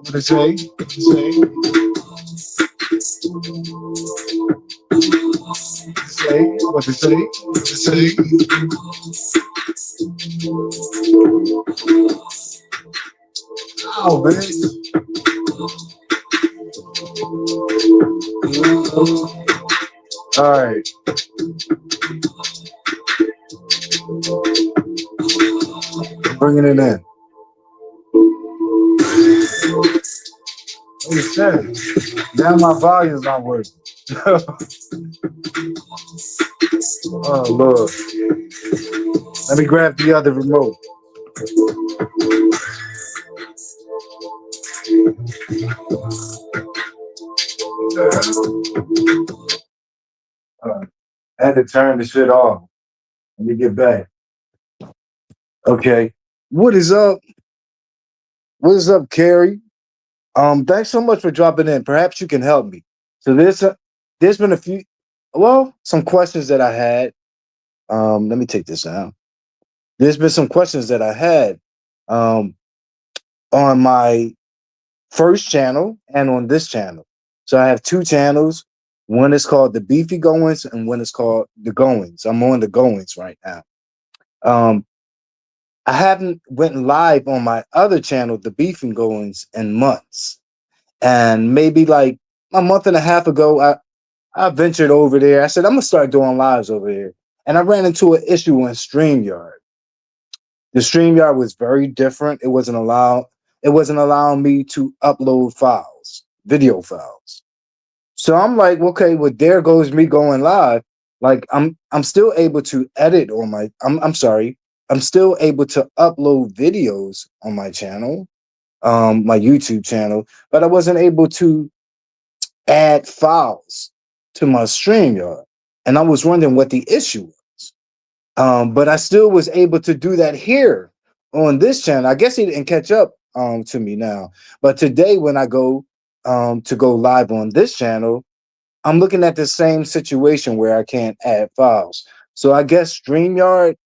What to say? What to say? What to say? What to say? Oh, man. All right. Bringing it in. What is that? Now my volume's not working. Oh, Lord. Let me grab the other remote. I had to turn the shit off. Let me get back. Okay. What is up? What is up, Carrie? Thanks so much for dropping in. Perhaps you can help me. So there's been a few, well, some questions that I had. Let me take this out. There's been some questions that I had um, on my first channel and on this channel. So I have two channels. One is called the Beefy Goings and one is called the Goings. I'm on the Goings right now. I haven't went live on my other channel, the Beefy Goings, in months. And maybe like a month and a half ago, I ventured over there. I said, I'm gonna start doing lives over here. And I ran into an issue on StreamYard. The StreamYard was very different. It wasn't allowing me to upload files, video files. So I'm like, okay, well, there goes me going live. Like I'm still able to edit on my I'm sorry, I'm still able to upload videos on my channel, my YouTube channel, but I wasn't able to add files to my StreamYard. And I was wondering what the issue was. But I still was able to do that here on this channel. I guess he didn't catch up to me now. But today when I go to go live on this channel, I'm looking at the same situation where I can't add files. So I guess StreamYard,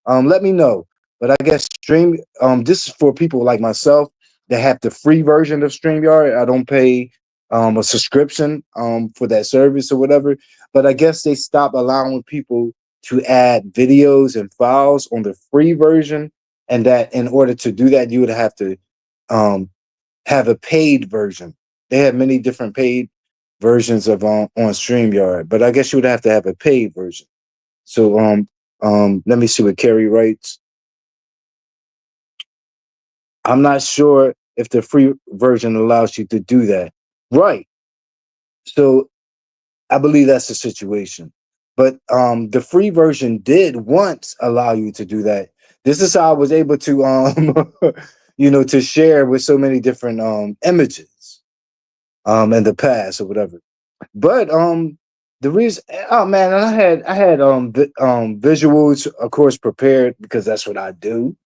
let me know. But I guess this is for people like myself that have the free version of StreamYard. I don't pay a subscription for that service or whatever. But I guess they stop allowing people to add videos and files on the free version. And that in order to do that, you would have to have a paid version. They have many different paid versions of on StreamYard, but I guess you would have to have a paid version. So let me see what Carrie writes. I'm not sure if the free version allows you to do that. Right. So I believe that's the situation. But the free version did once allow you to do that. This is how I was able to to share with so many different images in the past or whatever. But the reason, oh man, and I had visuals, of course, prepared because that's what I do.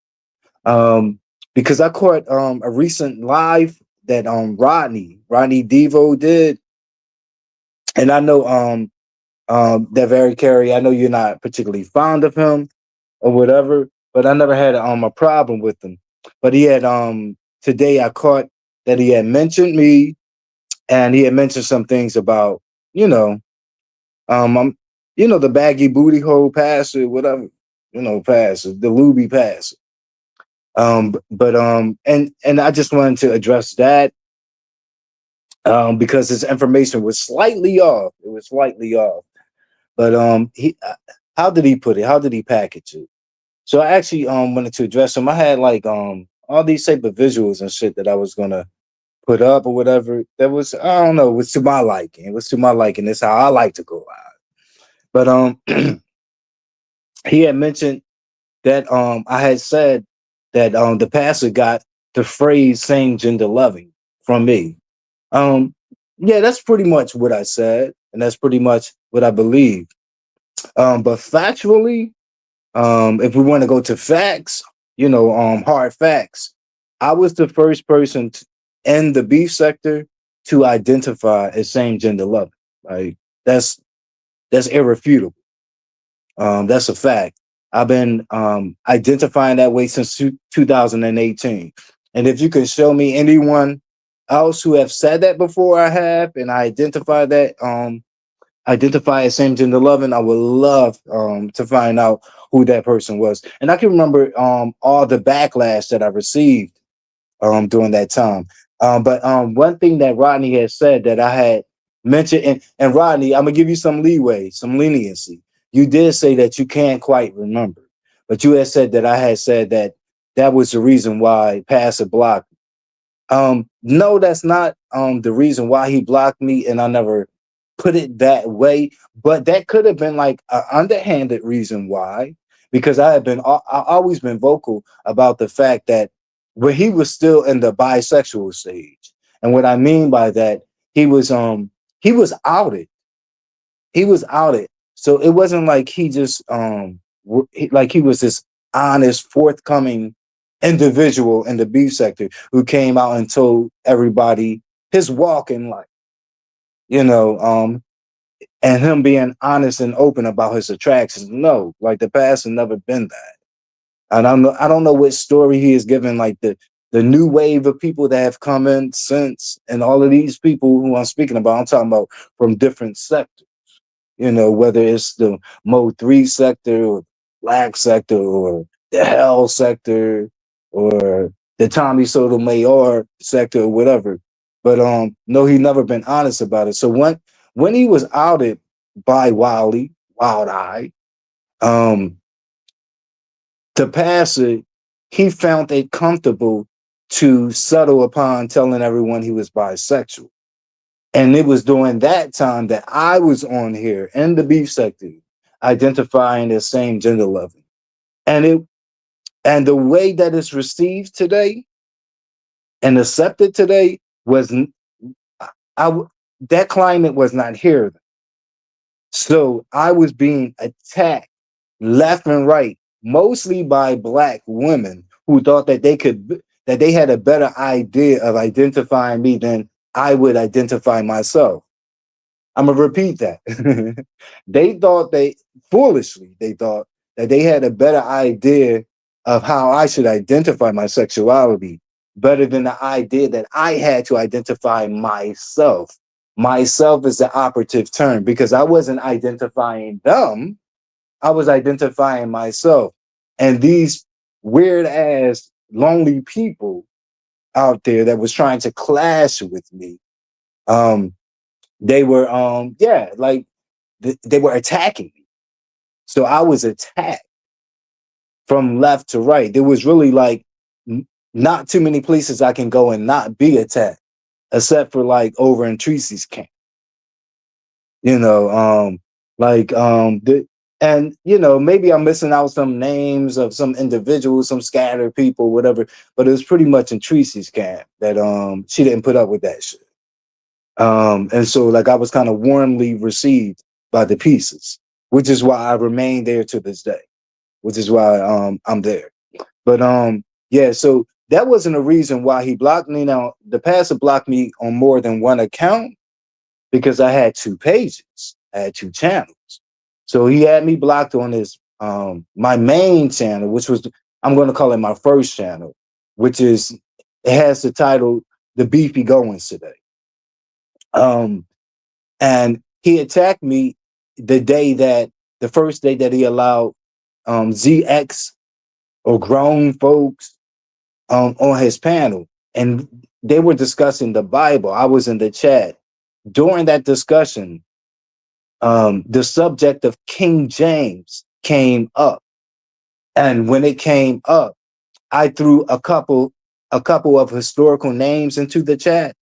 Because I caught a recent live that Rodnneigh Devo did, and I know that very Carey. I know you're not particularly fond of him or whatever, but I never had a problem with him. But he had today I caught that he had mentioned me, and he had mentioned some things about I'm the baggy booty hole passer, whatever. passer, the Luby passer. And I just wanted to address that because his information was slightly off. It was slightly off. But he, how did he put it? How did he package it? So I actually wanted to address him. I had like all these type of visuals and shit that I was gonna put up or whatever. That was, I don't know, it was to my liking. It was to my liking. That's how I like to go out. But he had mentioned that I had said that the pastor got the phrase same gender loving from me. Um yeah, that's pretty much what I said, and that's pretty much what I believe. But factually, if we want to go to facts, hard facts, I was the first person in the beef sector to identify as same gender loving. Like that's that's irrefutable. That's a fact. I've been identifying that way since 2018. And if you can show me anyone else who have said that before I have, and I identify as same gender loving, I would love to find out who that person was. And I can remember all the backlash that I received during that time. But one thing that Rodney had said that I had mentioned, and Rodney, I'm gonna give you some leeway, some leniency. You did say that you can't quite remember, but you had said that I had said that that was the reason why Passer blocked. No, that's not the reason why he blocked me, and I never put it that way. But that could have been like an underhanded reason why, because I always been vocal about the fact that when he was still in the bisexual stage, and what I mean by that, he was he was outed. He was outed. So it wasn't like he just like he was this honest, forthcoming individual in the beef sector who came out and told everybody his walk in life, you know, and him being honest and open about his attractions. No, like the past has never been that. And I don't know what story he is giving, like the new wave of people that have come in since, and all of these people who I'm speaking about, I'm talking about from different sectors, whether it's the Mode 3 sector or Black sector or the Hell sector or the Tommy Sotomayor sector or whatever. But no, he never been honest about it. So when he was outed by Wild Eye, um, to pass it, he found it comfortable to settle upon telling everyone he was bisexual. And it was during that time that I was on here in the beef sector identifying as same gender loving. And the way that it's received today and accepted today was that climate was not here. So I was being attacked left and right, mostly by Black women who thought that they had a better idea of identifying me than I would identify myself. I'm gonna repeat that. They thought they thought that they had a better idea of how I should identify my sexuality better than the idea that I had to identify myself. Myself is the operative term because I wasn't identifying them, I was identifying myself. And these weird ass lonely people out there that was trying to clash with me, um, they were like they were attacking me. So I was attacked from left to right. There was really like not too many places I can go and not be attacked, except for like over in Tracy's camp. You know, like and maybe I'm missing out some names of some individuals, some scattered people, whatever. But it was pretty much in Tracy's camp that she didn't put up with that shit. And so like I was kind of warmly received by the pieces, which is why I remain there to this day, which is why I'm there. But yeah, so that wasn't a reason why he blocked me. Now the pastor blocked me on more than one account because I had two pages, I had two channels. So he had me blocked on his my main channel, which was I'm gonna call it my first channel, which is it has the title The Beefy Goings Today. Um and he attacked me the first day that he allowed ZX or grown folks on his panel, and they were discussing the Bible. I was in the chat during that discussion. The subject of King James came up, and when it came up, I threw a couple of historical names into the chat.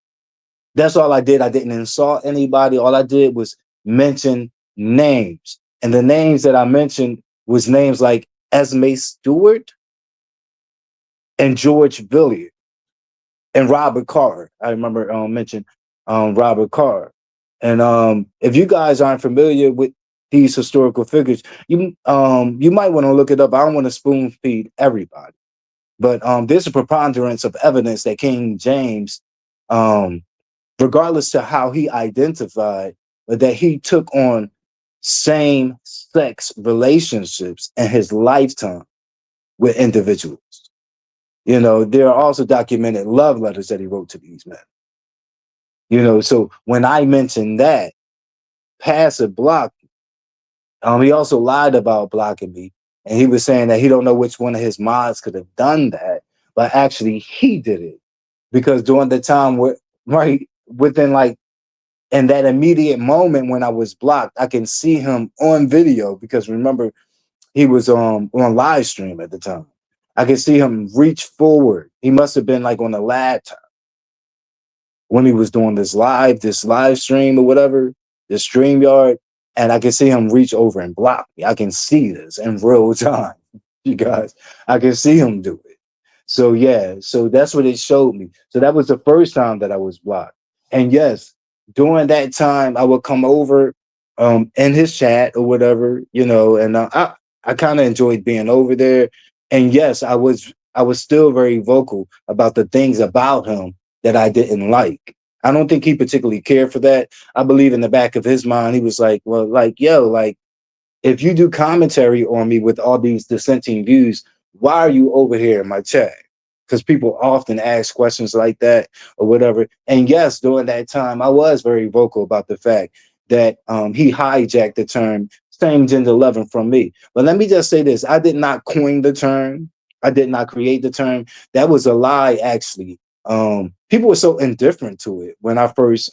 That's all I did. I didn't insult anybody. All I did was mention names, and the names that I mentioned was names like Esme Stewart and George Villiers and Robert Carr. I remember mentioned Robert Carr. And if you guys aren't familiar with these historical figures, you might want to look it up. I don't want to spoon feed everybody, but there's a preponderance of evidence that King James, um, regardless to how he identified, but that he took on same sex relationships in his lifetime with individuals. There are also documented love letters that he wrote to these men. So when I mentioned that, passive block, he also lied about blocking me, and he was saying that he don't know which one of his mods could have done that, but actually he did it because during the time right within like in that immediate moment when I was blocked, I can see him on video because remember he was on live stream at the time. I can see him reach forward. He must have been like on a laptop when he was doing this live stream or whatever, the stream yard, and I can see him reach over and block me. I can see this in real time, you guys. I can see him do it. So yeah, so that's what it showed me. So that was the first time that I was blocked. And yes, during that time, I would come over in his chat or whatever, and I kind of enjoyed being over there. And yes, I was still very vocal about the things about him that I didn't like. I don't think he particularly cared for that. I believe in the back of his mind, he was like, well, like, yo, like, if you do commentary on me with all these dissenting views, why are you over here in my chat? Because people often ask questions like that or whatever. And yes, during that time, I was very vocal about the fact that he hijacked the term same gender loving from me. But let me just say this: I did not coin the term. I did not create the term. That was a lie, actually. People were so indifferent to it when I first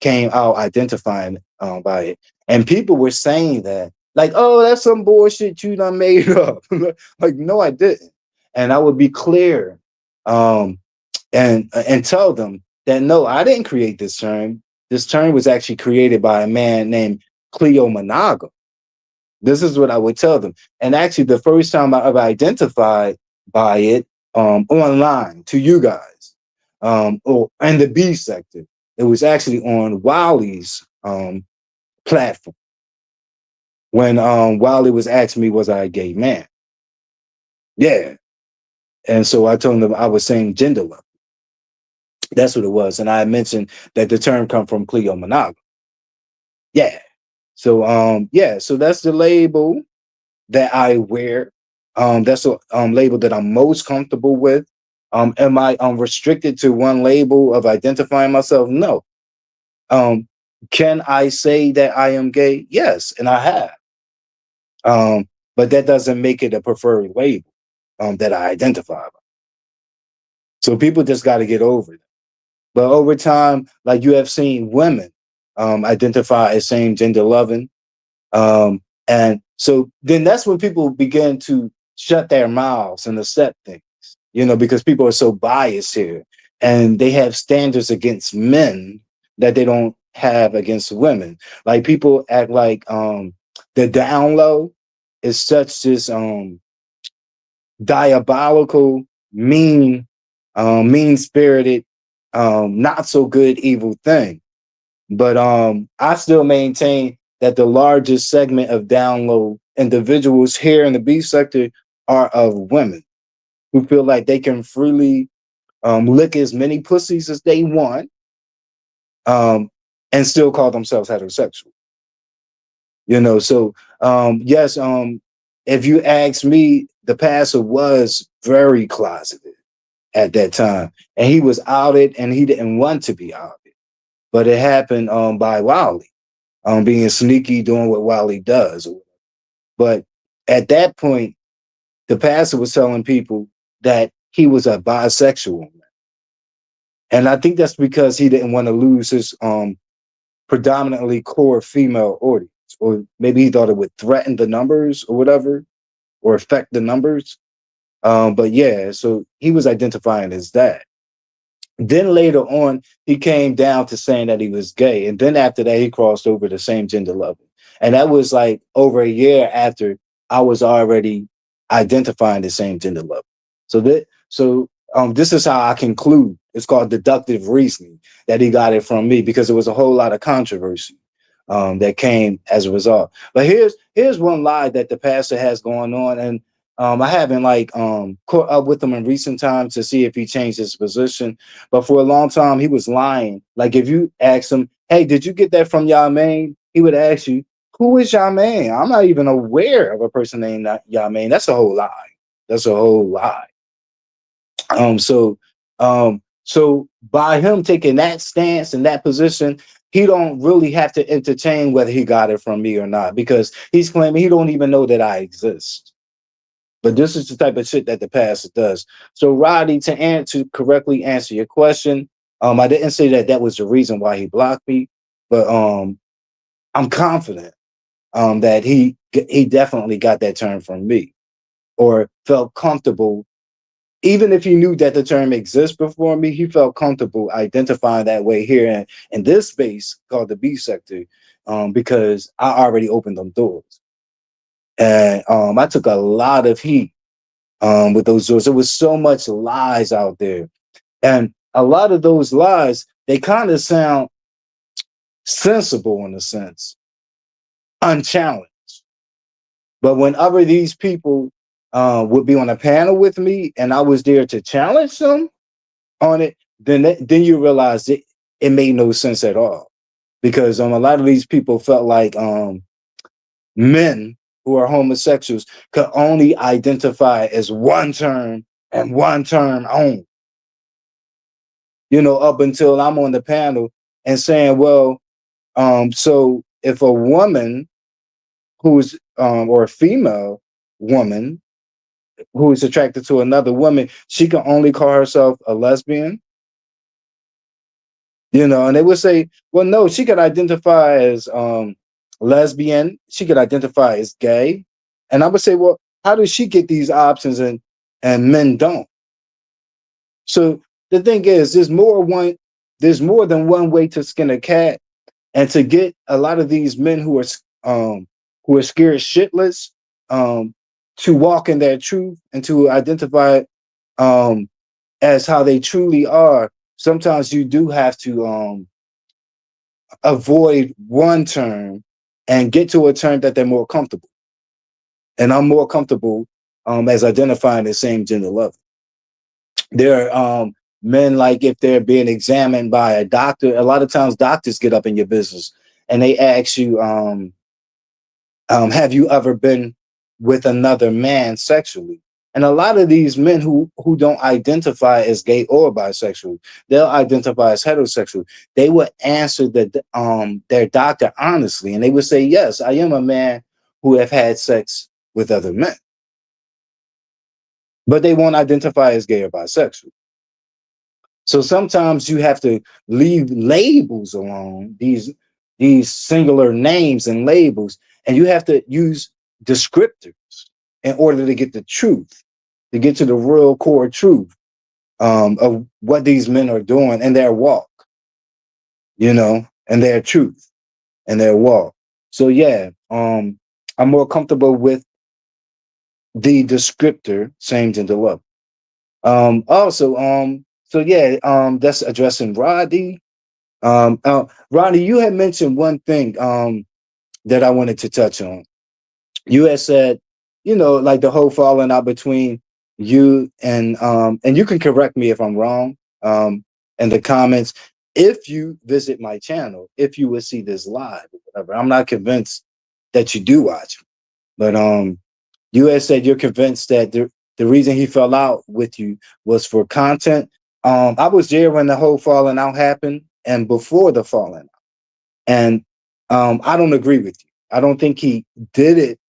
came out identifying by it, and people were saying that like, oh, that's some bullshit you done made up. Like, no, I didn't. And I would be clear um, and tell them that no, I didn't create this term. This term was actually created by a man named Cleo Monaga. This is what I would tell them. And actually, the first time I ever identified by it online to you guys, or in the B sector, it was actually on Wiley's platform when Wiley was asking me, was I a gay man? Yeah. And so I told him I was saying gender love. That's what it was. And I mentioned that the term come from Cleo Monaga. Yeah. So yeah, so that's the label that I wear. That's a label that I'm most comfortable with. Am I restricted to one label of identifying myself? No. Um, can I say that I am gay? Yes, and I have. But that doesn't make it a preferred label that I identify by. So people just got to get over it. But over time, like you have seen women identify as same gender loving. And so then that's when people begin to shut their mouths and accept things, because people are so biased here and they have standards against men that they don't have against women. Like people act like the down low is such this diabolical, mean spirited, not so good evil thing. But I still maintain that the largest segment of down low individuals here in the B sector are of women who feel like they can freely lick as many pussies as they want um, and still call themselves heterosexual. So yes, if you ask me, the pastor was very closeted at that time, and he was outed, and he didn't want to be outed, but it happened by Wiley, being sneaky, doing what Wiley does. But at that point, the pastor was telling people that he was a bisexual. And I think that's because he didn't want to lose his predominantly core female audience, or maybe he thought it would threaten the numbers or whatever, or affect the numbers. But yeah, so he was identifying as that. Then later on, he came down to saying that he was gay. And then after that, he crossed over to same gender loving. And that was like over a year after I was already identifying the same gender loving. So this is how I conclude. It's called deductive reasoning, that he got it from me, because there was a whole lot of controversy that came as a result. But here's one lie that the pastor has going on, and I haven't caught up with him in recent times to see if he changed his position. But for a long time, he was lying. Like if you ask him, "Hey, did you get that from Yamaine?" He would ask you, "Who is Yamaine? I'm not even aware of a person named Yamaine." That's a whole lie. That's a whole lie. Um, so, so by him taking that stance and that position, he don't really have to entertain whether he got it from me or not, because he's claiming he don't even know that I exist. But this is the type of shit that the pastor does. So, Roddy, to correctly answer your question, I didn't say that that was the reason why he blocked me, but I'm confident that he definitely got that term from me, or felt comfortable. Even if he knew that the term exists before me, he felt comfortable identifying that way here in this space called the B sector, because I already opened them doors. And I took a lot of heat with those doors. There was so much lies out there. And a lot of those lies, they kind of sound sensible in a sense, unchallenged. But whenever these people would be on a panel with me and I was there to challenge them on it, then you realize it made no sense at all. Because a lot of these people felt like men who are homosexuals could only identify as one term and one term only. Up until I'm on the panel and saying, well, so if a woman who's or a female woman who is attracted to another woman, she can only call herself a lesbian. And they would say, well, no, she could identify as lesbian, she could identify as gay. And I would say, well, how does she get these options and men don't? So the thing is, there's more than one way to skin a cat. And to get a lot of these men who are scared shitless to walk in their truth and to identify um as how they truly are, sometimes you do have to avoid one term and get to a term that they're more comfortable. And I'm more comfortable as identifying the same gender level. There are men, like if they're being examined by a doctor, a lot of times doctors get up in your business and they ask you, have you ever been with another man sexually? And a lot of these men who don't identify as gay or bisexual, they'll identify as heterosexual. They would answer their doctor honestly, and they would say, "Yes, I am a man who have had sex with other men," but they won't identify as gay or bisexual. So sometimes you have to leave labels alone, these singular names and labels, and you have to use descriptors in order to get the truth, to get to the real core truth of what these men are doing in their walk, and their truth and their walk. So yeah, I'm more comfortable with the descriptor same gender love. So yeah, that's addressing Rodney. Rodney, you had mentioned one thing that I wanted to touch on. You had said, like the whole falling out between you and you can correct me if I'm wrong in the comments. If you visit my channel, if you would see this live or whatever, I'm not convinced that you do watch, but you had said you're convinced that the reason he fell out with you was for content. I was there when the whole falling out happened and before the falling out. And I don't agree with you. I don't think he did it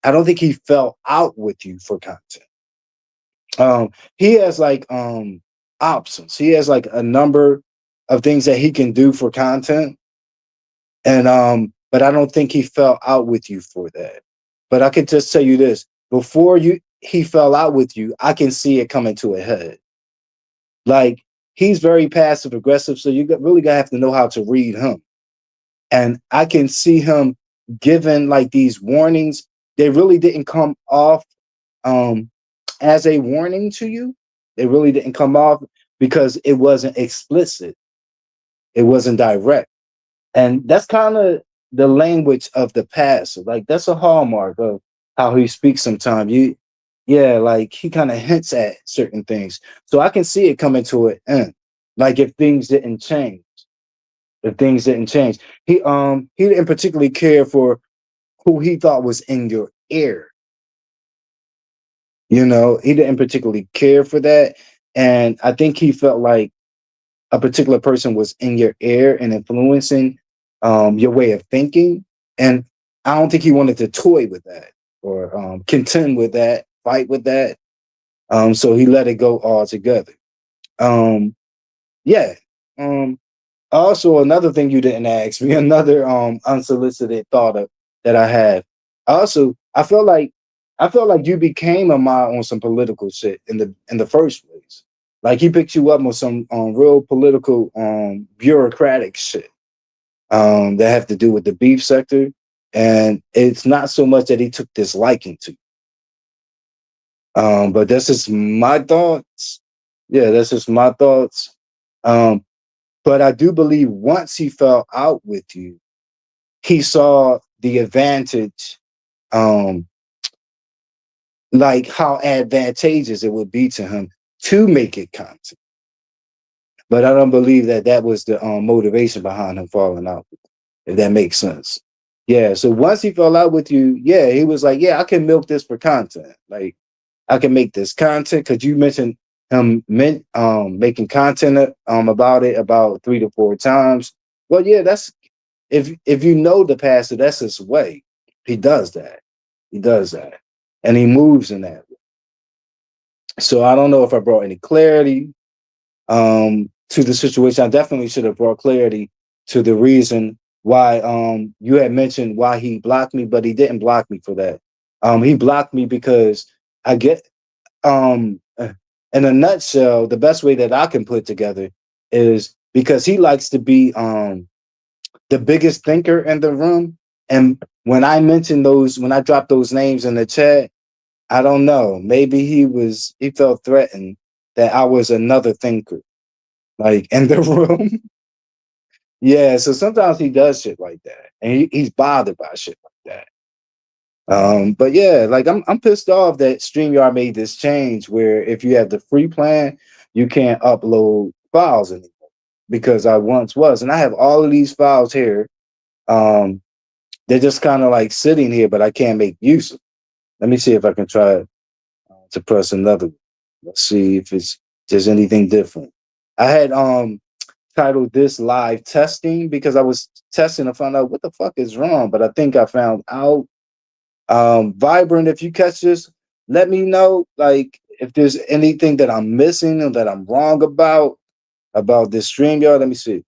I don't think he fell out with you for content. He has like options. He has like a number of things that he can do for content. And but I don't think he fell out with you for that. But I can just tell you this: before you he fell out with you, I can see it coming to a head. Like he's very passive aggressive, so really gotta have to know how to read him. And I can see him giving like these warnings. They really didn't come off um as a warning to you. They really didn't come off because it wasn't explicit. It wasn't direct. And that's kind of the language of the past. Like that's a hallmark of how he speaks sometimes. Yeah, like he kind of hints at certain things. So I can see it coming to an end. Like if things didn't change. If things didn't change. He didn't particularly care for who he thought was in your ear. You know, he didn't particularly care for that. And I think he felt like a particular person was in your ear and influencing your way of thinking. And I don't think he wanted to toy with that or contend with that, fight with that. So he let it go altogether. Um, yeah. Um, Also, another thing you didn't ask me, another unsolicited thought that I had. Also, I felt like you became a mod on some political shit in the first place. Like he picked you up on some real political bureaucratic shit that have to do with the beef sector. And it's not so much that he took this liking to. But this is my thoughts. Yeah, this is my thoughts. Um, but I do believe once he fell out with you, he saw the advantage, um, like how advantageous it would be to him to make it content. But I don't believe that that was the motivation behind him falling out, if that makes sense. Yeah. So once he fell out with you, yeah, he was like, yeah, I can milk this for content. Like I can make this content because you mentioned him making content about it about 3 to 4 times. Well, yeah, that's if you know the pastor, that's his way. He does that. He does that. And he moves in that. So I don't know if I brought any clarity to the situation. I definitely should have brought clarity to the reason why you had mentioned why he blocked me, but he didn't block me for that. He blocked me because I get in a nutshell, the best way that I can put together is because he likes to be the biggest thinker in the room. And when I mentioned those, when I dropped those names in the chat, I don't know. Maybe he felt threatened that I was another thinker, like in the room. Yeah, so sometimes he does shit like that, and he's bothered by shit like that. But yeah, like I'm pissed off that StreamYard made this change where if you have the free plan, you can't upload files anymore because I once was, and I have all of these files here. Um, they're just kind of like sitting here, but I can't make use of them. Let me see if I can try to press another one. Let's see if there's anything different. I had titled this live testing because I was testing to find out what the fuck is wrong, but I think I found out. Vibrant, if you catch this, let me know like if there's anything that I'm missing or that I'm wrong about this StreamYard. Let me see.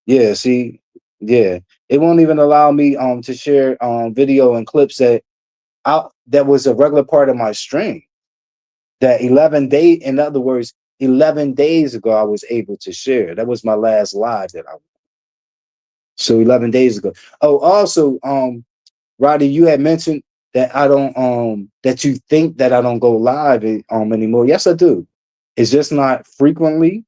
Yeah, see, yeah. It won't even allow me to share video and clips that was a regular part of my stream. That 11 days, in other words, 11 days ago, I was able to share. That was my last live that I so 11 days ago. Oh, also, Roddy, you had mentioned that I don't that you think that I don't go live anymore. Yes, I do. It's just not frequently.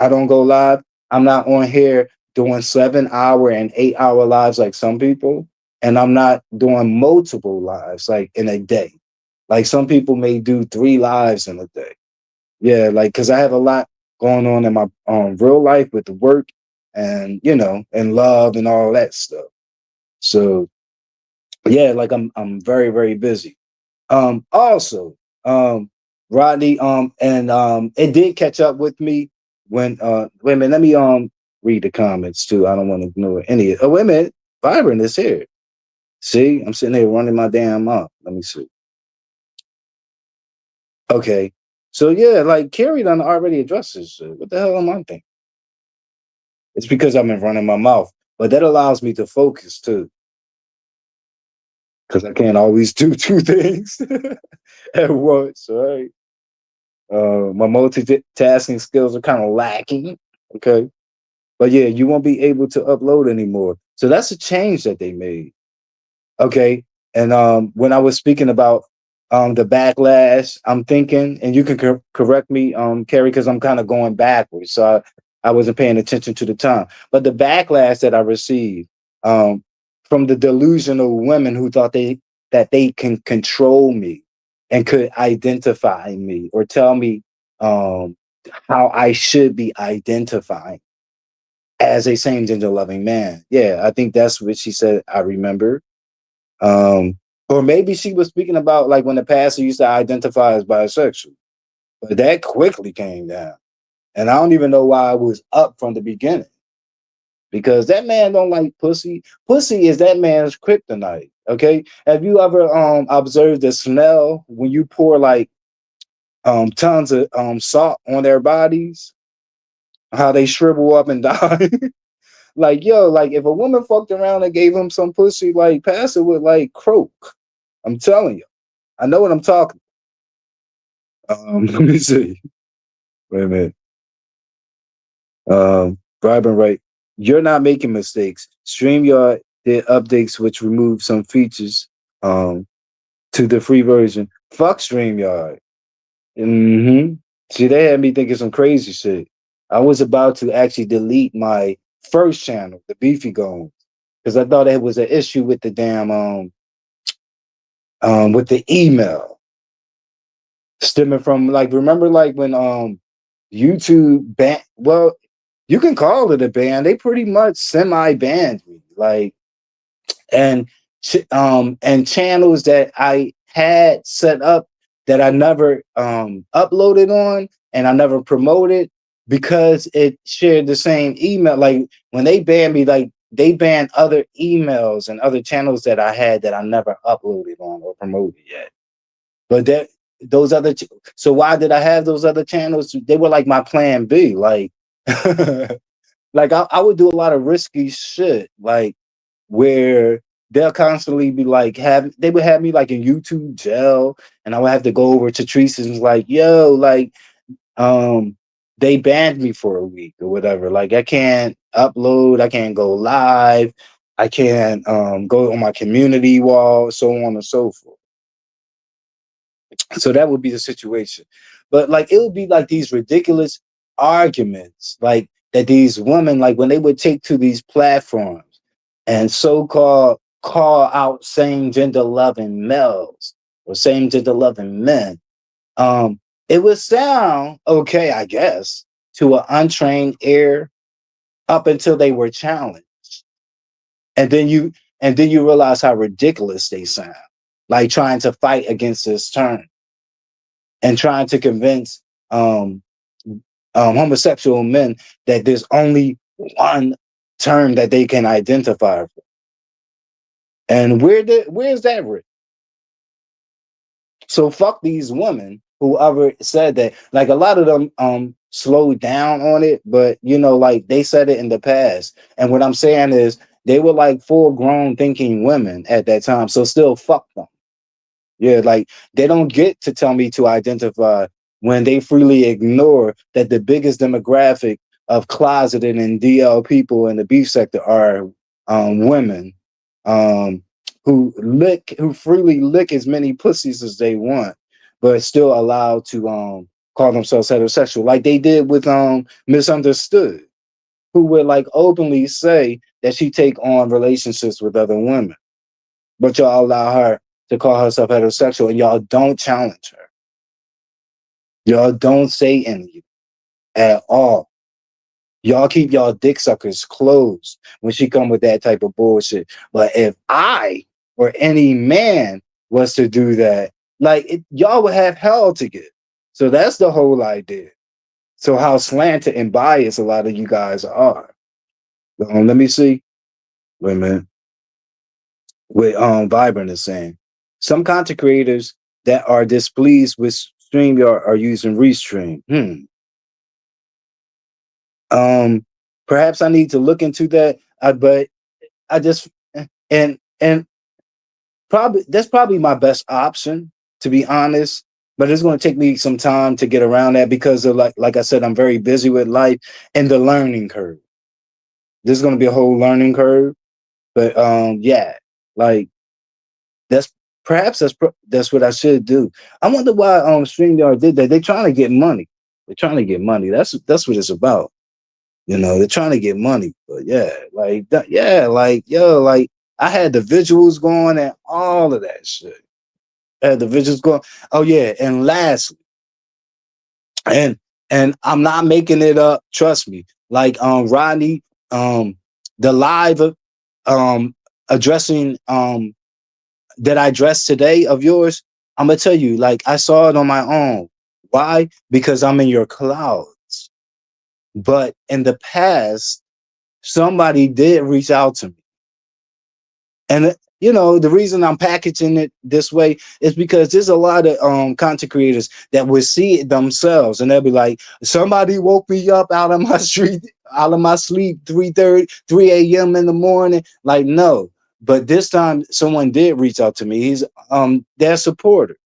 I don't go live. I'm not on here doing 7 hour and 8 hour lives like some people. And I'm not doing multiple lives like in a day. Like some people may do 3 lives in a day. Yeah, like because I have a lot going on in my real life with the work and and love and all that stuff. So yeah, like I'm very, very busy. Also, Rodney, and it did catch up with me when wait a minute, let me read the comments too. I don't want to ignore any. Oh, wait a minute, Byron is here. See, I'm sitting there running my damn mouth. Let me see. Okay. So yeah, like Carrie done already addressed this shit. What the hell am I thinking? It's because I've been running my mouth. But that allows me to focus too. Because I can't always do two things at once, right? My multitasking skills are kind of lacking. Okay. But yeah, you won't be able to upload anymore. So that's a change that they made. Okay. And when I was speaking about the backlash, I'm thinking, and you can correct me, Carrie, because I'm kind of going backwards. So I wasn't paying attention to the time. But the backlash that I received from the delusional women who thought that they can control me and could identify me or tell me how I should be identifying as a same gender loving man. Yeah, I think that's what she said. I remember. Um, or maybe she was speaking about like when the pastor used to identify as bisexual, but that quickly came down. And I don't even know why I was up from the beginning because that man don't like pussy. Pussy is that man's kryptonite. Okay. Have you ever observed the smell when you pour like tons of salt on their bodies? How they shrivel up and die? Like, yo, like if a woman fucked around and gave him some pussy, like pastor would like croak. I'm telling you. I know what I'm talking. Let me see. Wait a minute. Bribe right. You're not making mistakes. StreamYard did updates which remove some features um to the free version. Fuck StreamYard. Mm-hmm. See, they had me thinking some crazy shit. I was about to actually delete my first channel, the Beefy Goons, because I thought it was an issue with the damn with the email stemming from like remember like when YouTube ban well you can call it a ban. They pretty much semi banned me. Like and and channels that I had set up that I never uploaded on and I never promoted because it shared the same email. Like when they banned me, like they banned other emails and other channels that I had that I never uploaded on or promoted yet. But that those other so why did I have those other channels? They were like my plan B. Like like I would do a lot of risky shit, like where they'll constantly be like they would have me like in YouTube jail, and I would have to go over to Teresa's and like, yo, like they banned me for a week or whatever. Like I can't upload, I can't go live, I can't go on my community wall, so on and so forth. So that would be the situation. But like it would be like these ridiculous arguments, like that these women, like when they would take to these platforms and so-called call out same gender loving males or same gender loving men, it would sound okay, I guess, to an untrained ear up until they were challenged. And then you realize how ridiculous they sound, like trying to fight against this term and trying to convince um, homosexual men that there's only one term that they can identify for. And where's that written? So fuck these women whoever said that. Like a lot of them slowed down on it, but you know, like they said it in the past. And what I'm saying is they were like full grown thinking women at that time. So still fuck them. Yeah, like they don't get to tell me to identify when they freely ignore that the biggest demographic of closeted and DL people in the beef sector are women um, who freely lick as many pussies as they want, but still allowed to call themselves heterosexual, like they did with Misunderstood, who would like openly say that she take on relationships with other women, but y'all allow her to call herself heterosexual and y'all don't challenge her. Y'all don't say anything at all. Y'all keep y'all dick suckers closed when she come with that type of bullshit. But if I or any man was to do that, like y'all would have hell to get. So that's the whole idea. So how slanted and biased a lot of you guys are. Let me see. Wait a minute. With Vibrant is saying some content creators that are displeased with StreamYard are using Restream. Um, Perhaps I need to look into that. But I just and probably that's probably my best option, to be honest. But it's going to take me some time to get around that because of like I said, I'm very busy with life and the learning curve. There's going to be a whole learning curve. But yeah, like that's that's what I should do. I wonder why StreamYard did that. They're trying to get money. They're trying to get money. That's what it's about. They're trying to get money. But yeah, like that, yeah, like yo, like I had the visuals going and all of that shit. I had the visuals going. Oh yeah, and lastly, and I'm not making it up. Trust me. Like Rodney, the live um addressing that I dressed today of yours, I'm gonna tell you, like I saw it on my own. Why? Because I'm in your clouds. But in the past, somebody did reach out to me. And the reason I'm packaging it this way is because there's a lot of content creators that would see it themselves and they'll be like, somebody woke me up out of my street, out of my sleep, 3:30, 3 a.m. in the morning. Like, no. But this time someone did reach out to me. He's their supporter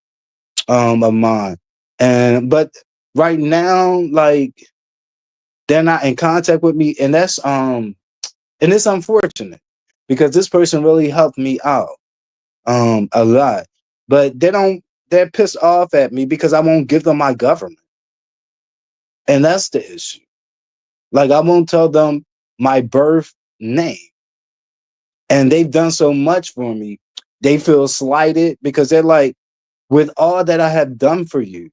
of mine. But right now, like they're not in contact with me, and it's unfortunate because this person really helped me out a lot. But they're pissed off at me because I won't give them my government. And that's the issue. Like I won't tell them my birth name. And they've done so much for me. They feel slighted because they're like, with all that I have done for you,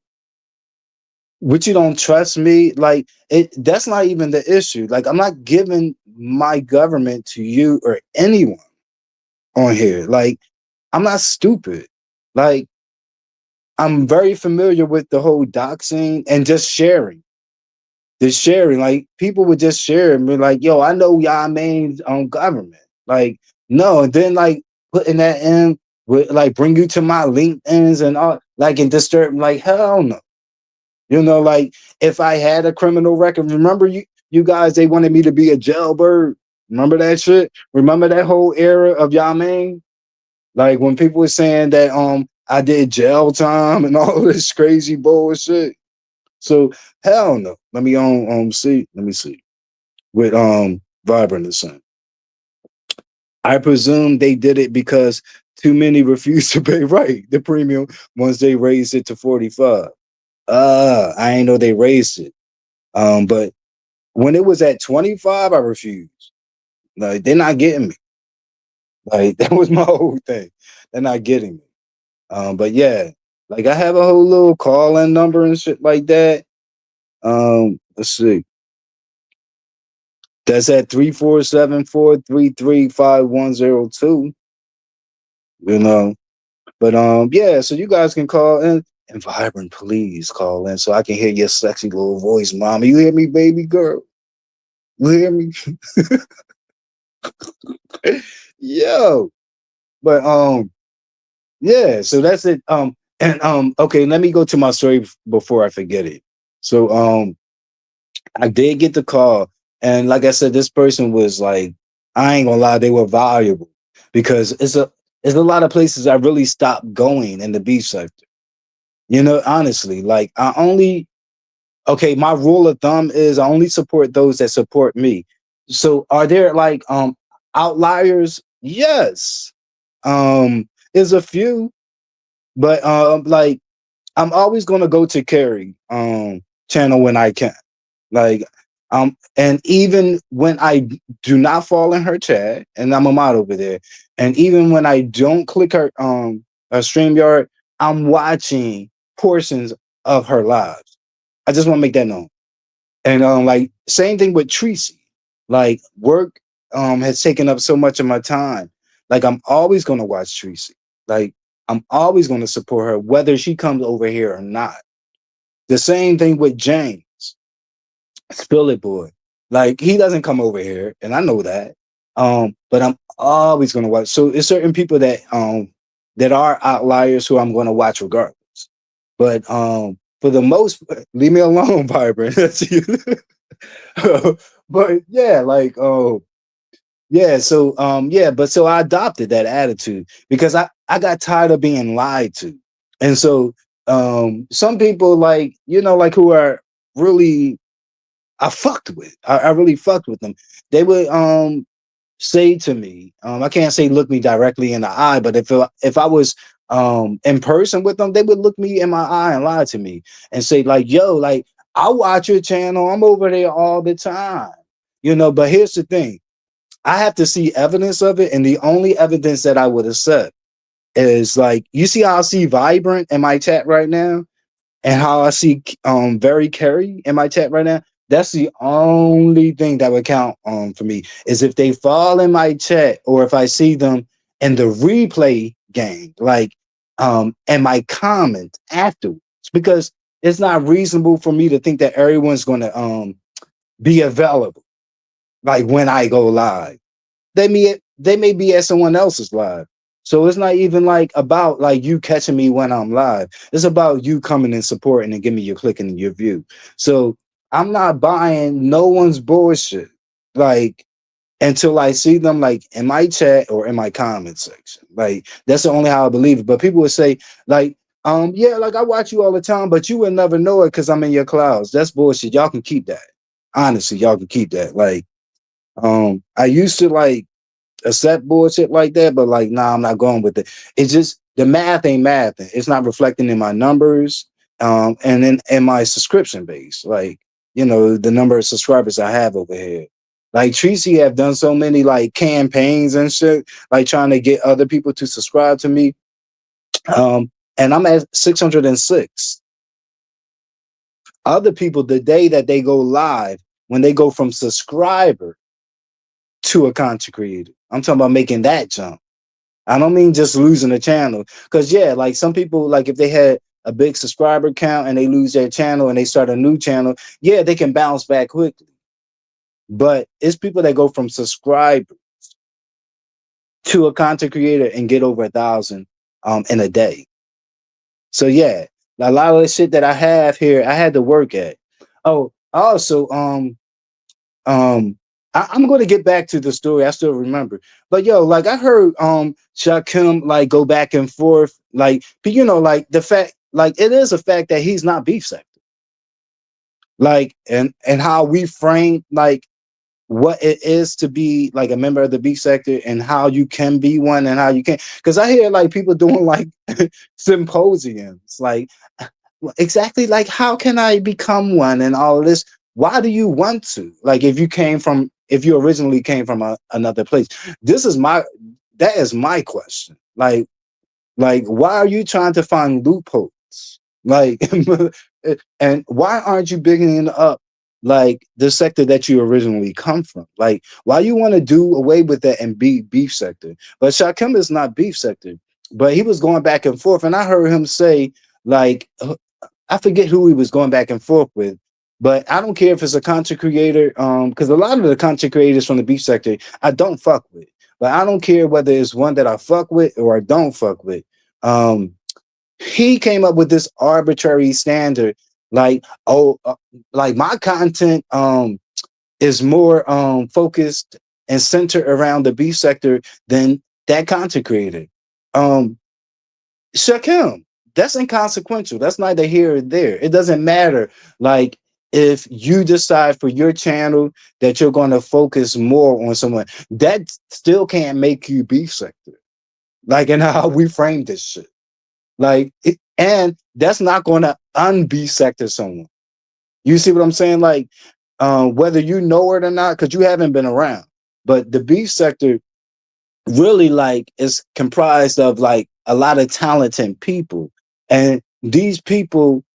would you don't trust me? Like that's not even the issue. Like I'm not giving my government to you or anyone on here. Like I'm not stupid. Like I'm very familiar with the whole doxing and just sharing. The sharing, like people would just share and be like, "Yo, I know y'all main government." Like, no, and then like putting that in would like bring you to my LinkedIn's and all, like and disturb. Like, hell no. Like if I had a criminal record, remember you guys, they wanted me to be a jailbird. Remember that shit? Remember that whole era of y'all main? Like when people were saying that I did jail time and all this crazy bullshit. So hell no. Let me see. Let me see. With Vibrant and Son. I presume they did it because too many refused to pay the premium once they raised it to 45. I ain't know they raised it. But when it was at 25, I refused. Like they're not getting me. Like that was my whole thing. They're not getting me. But yeah, like I have a whole little call-in number and shit like that. Let's see. That's at 3474335102. You know. But yeah, so you guys can call in and Vibrant, please call in so I can hear your sexy little voice, mama. You hear me, baby girl? You hear me? Yo. But yeah, so that's it. And okay, let me go to my story before I forget it. So I did get the call, and like I said, this person was like, I ain't gonna lie, they were valuable because it's a lot of places I really stopped going in the beach sector. Honestly, like my rule of thumb is I only support those that support me. So are there like outliers? Yes. There's a few, but like I'm always gonna go to Carrie channel when I can. Like and even when I do not fall in her chat, and I'm a mod over there, and even when I don't click her StreamYard, I'm watching portions of her lives. I just want to make that known. And like same thing with Tracy. Like work has taken up so much of my time. Like I'm always gonna watch Tracy. Like I'm always gonna support her, whether she comes over here or not. The same thing with James, Spill It Boy. Like he doesn't come over here, and I know that. But I'm always gonna watch. So it's certain people that are outliers who I'm gonna watch regardless. But for the most, leave me alone, Vibrant. That's you. But yeah, like yeah, so yeah, but so I adopted that attitude because I got tired of being lied to. And so some people, like, like, who are really, I fucked with. I really fucked with them. They would say to me, I can't say look me directly in the eye, but if I was in person with them, they would look me in my eye and lie to me and say, like, yo, like, I watch your channel, I'm over there all the time. But here's the thing. I have to see evidence of it, and the only evidence that I would accept is, like, you see how I see Vibrant in my chat right now, and how I see very Carry in my chat right now. That's the only thing that would count for me, is if they fall in my chat, or if I see them in the replay game, like and my comment afterwards, because it's not reasonable for me to think that everyone's going to be available, like, when I go live. They may be at someone else's live. So it's not even like about, like, you catching me when I'm live. It's about you coming and supporting and giving me your click and your view. So I'm not buying no one's bullshit, like, until I see them, like, in my chat or in my comment section. Like, that's the only how I believe it. But people would say, like, yeah, like, I watch you all the time, but you would never know it because I'm in your clouds. That's bullshit. Y'all can keep that. Honestly, y'all can keep that. Like, I used to, like, accept bullshit like that, but, like, nah, I'm not going with it. It's just the math ain't math. It's not reflecting in my numbers, and in my subscription base, like, the number of subscribers I have over here. Like, Tracy have done so many, like, campaigns and shit, like, trying to get other people to subscribe to me. And I'm at 606. Other people, the day that they go live, when they go from subscriber to a content creator, I'm talking about making that jump. I don't mean just losing a channel. Because, yeah, like, some people, like, if they had a big subscriber count and they lose their channel and they start a new channel, yeah, they can bounce back quickly. But it's people that go from subscriber to a content creator and get over 1,000 in a day. So yeah, a lot of the shit that I have here, I had to work at. Oh, also, I'm going to get back to the story. I still remember, but yo, like, I heard Shakim, like, go back and forth, like, but like, the fact, like, it is a fact that he's not beef sector, like, and how we frame, like, what it is to be, like, a member of the beef sector, and how you can be one and how you can't. Because I hear, like, people doing, like, symposiums, like, exactly, like, how can I become one and all of this. Why do you want to, like, if you originally came from another place? This is my That is my question. Like, why are you trying to find loopholes, like, and why aren't you bigging up, like, the sector that you originally come from? Like, why you want to do away with that and be beef sector? But Shakim is not beef sector, but he was going back and forth, and I heard him say, like, I forget who he was going back and forth with, but I don't care if it's a content creator, because a lot of the content creators from the beef sector I don't fuck with. But I don't care whether it's one that I fuck with or I don't fuck with. Um, he came up with this arbitrary standard, like, oh, like, my content is more focused and centered around the beef sector than that content creator. Um, Shakim, that's inconsequential. That's neither here or there. It doesn't matter. Like, if you decide for your channel that you're going to focus more on someone, that still can't make you beef sector. Like, in how we frame this shit. Like, and that's not going to unbeef sector someone. You see what I'm saying? Like, whether you know it or not, because you haven't been around, but the beef sector really, like, is comprised of, like, a lot of talented people, and these people,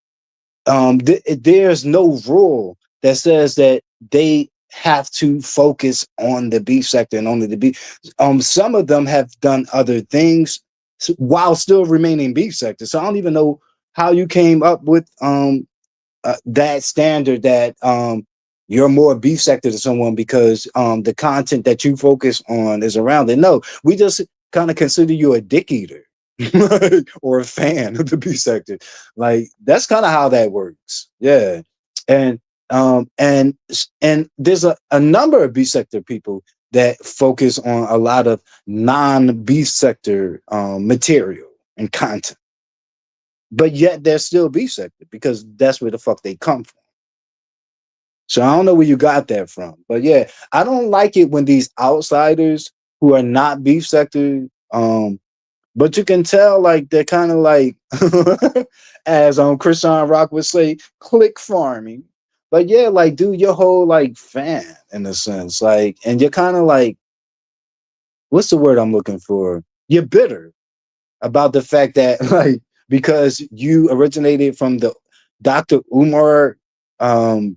there's no rule that says that they have to focus on the beef sector and only the beef. Some of them have done other things while still remaining beef sector. So I don't even know how you came up with that standard, that you're more beef sector to someone because the content that you focus on is around it. No, we just kind of consider you a dick eater or a fan of the beef sector. Like that's kind of how that works. Yeah. And and and there's a number of beef sector people that focus on a lot of non-beef sector material and content. But yet they're still beef sector because that's where the fuck they come from. So I don't know where you got that from. But yeah, I don't like it when these outsiders who are not beef sector, but you can tell like they're kind of like as Christian Rock would say, click farming. But yeah, like dude, your whole like fan in a sense. Like, and you're kind of like, what's the word I'm looking for? You're bitter about the fact that like because you originated from the Dr. Umar um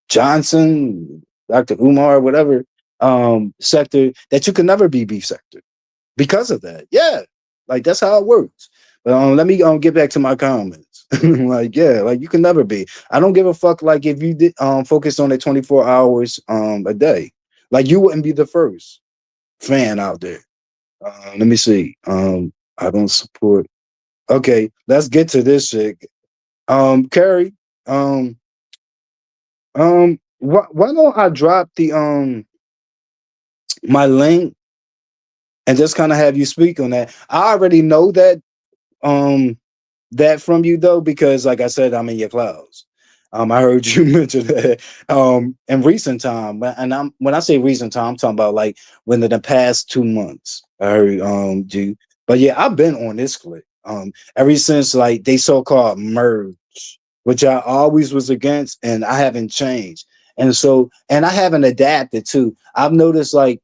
Johnson, Dr. Umar, whatever, sector, that you can never be beef sector because of that. Yeah. Like that's how it works. But let me get back to my comments. Like, yeah, like you can never be. I don't give a fuck like if you did focus on it 24 hours a day. Like you wouldn't be the first fan out there. Let me see. I don't support. Okay, let's get to this shit. Carrie, why don't I drop the my link and just kind of have you speak on that? I already know um that from you though, because like I said, I'm in your clouds. I heard you mention that in recent time, and I'm when I say recent time, I'm talking about like within the past 2 months. I heard you, but yeah, I've been on this clip ever since like they so-called merge, which I always was against, and I haven't changed, and so and I haven't adapted too. I've noticed like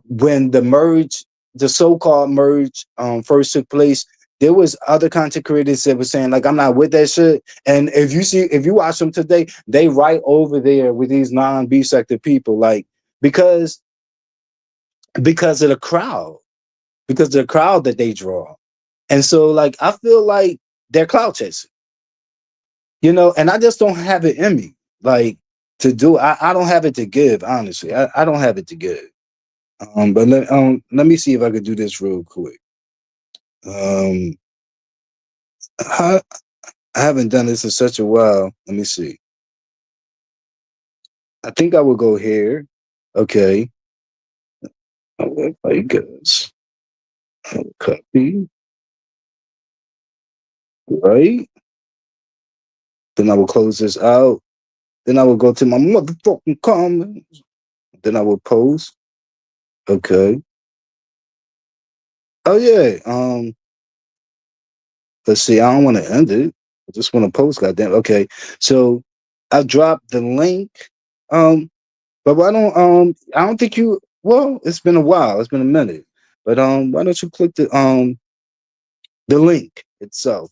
when the merge, the so-called merge, first took place, there was other content creators that were saying like, I'm not with that shit. And if you watch them today, they right over there with these non-B sector people, like because because of the crowd, because of the crowd that they draw. And so like I feel like they're clout chasing, and I just don't have it in me, like to do. I don't have it to give, honestly. I don't have it to give. But let me see if I could do this real quick. Um, I, I haven't done this in such a while. Let me see. I think I will go here. Okay. I guess. Copy. Right. Then I will close this out. Then I will go to my motherfucking comments. Then I will post. Okay. Oh yeah. Let's see. I don't want to end it. I just want to post. Goddamn. Okay. So I dropped the link. Um, But I don't think you well, it's been a while, it's been a minute. But why don't you click the link itself?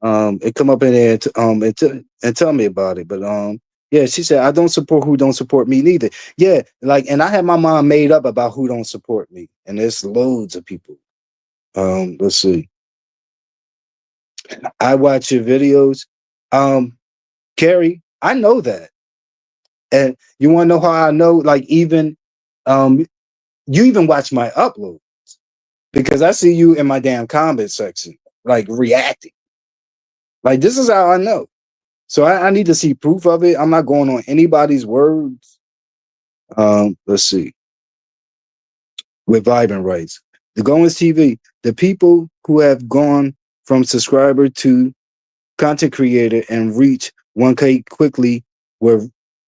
It come up in there and tell me about it. But yeah, she said I don't support who don't support me neither. Yeah, like and I had my mind made up about who don't support me. And there's loads of people. Let's see. I watch your videos. Carrie, I know that. And you want to know how I know? Like even um you even watch my upload because I see you in my damn comment section, like reacting. Like this is how I know. So I need to see proof of it. I'm not going on anybody's words. Let's see. With Vibrant Rights, the Goins TV, the people who have gone from subscriber to content creator and reach 1K quickly were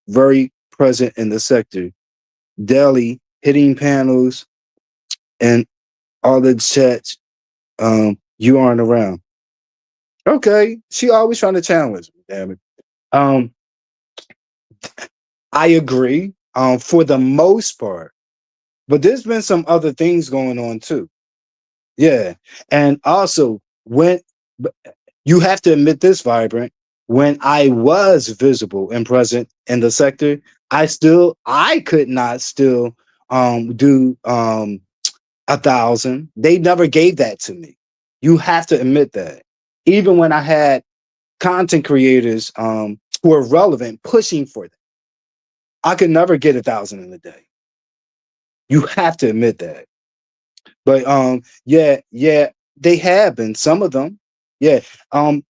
very present in the sector. Daily hitting panels and all the chats. You aren't around. Okay, she always trying to challenge me. Damn it. Um, I agree. For the most part, but there's been some other things going on too. Yeah, and also when you have to admit this, Vibrant, when I was visible and present in the sector, I could not still do 1,000. They never gave that to me. You have to admit that. Even when I had content creators who are relevant pushing for that. I could never get 1,000 in a day. You have to admit that. But yeah, yeah, they have been some of them. Yeah,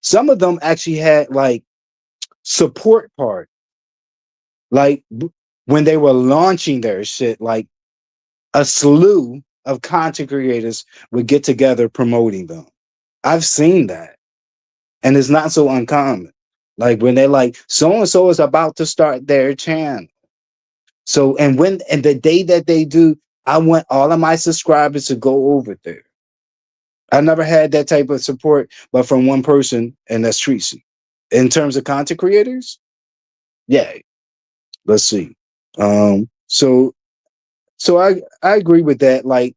some of them actually had like support part, like when they were launching their shit, like a slew of content creators would get together promoting them. I've seen that, and it's not so uncommon. Like when they're like, so and so is about to start their channel. So, and the day that they do, I want all of my subscribers to go over there. I never had that type of support, but from one person, and that's Tracy. In terms of content creators, yeah. Let's see. So I agree with that. Like,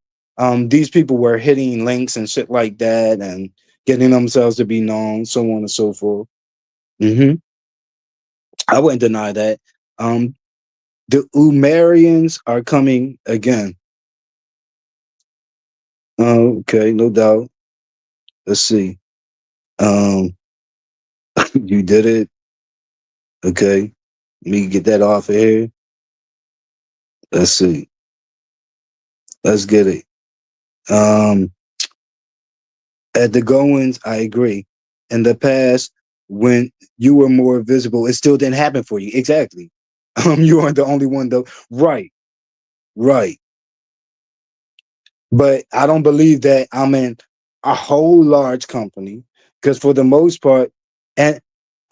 these people were hitting links and shit like that, and getting themselves to be known, so on and so forth. hmm I wouldn't deny that. Um, the Umarians are coming again. Okay, no doubt. Let's see. Um, you did it. Okay, let me get that off of here. Let's see. Let's get it. Um, at the goings, I agree. In the past, when you were more visible, it still didn't happen for you. Exactly. You aren't the only one though. Right. Right. But I don't believe that I'm in a whole large company, because for the most part, and,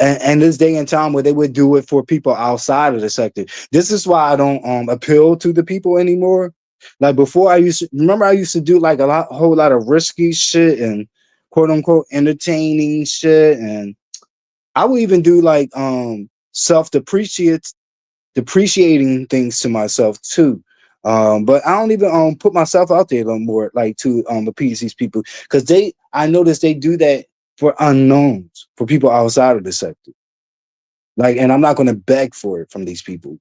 and this day and time where they would do it for people outside of the sector. This is why I don't appeal to the people anymore. Like before, I used to remember I used to do like a whole lot of risky shit and quote unquote entertaining shit, and I would even do like self depreciating things to myself too. But I don't even put myself out there no more, like to appease these people, because I noticed they do that for unknowns, for people outside of the sector. Like, and I'm not going to beg for it from these people.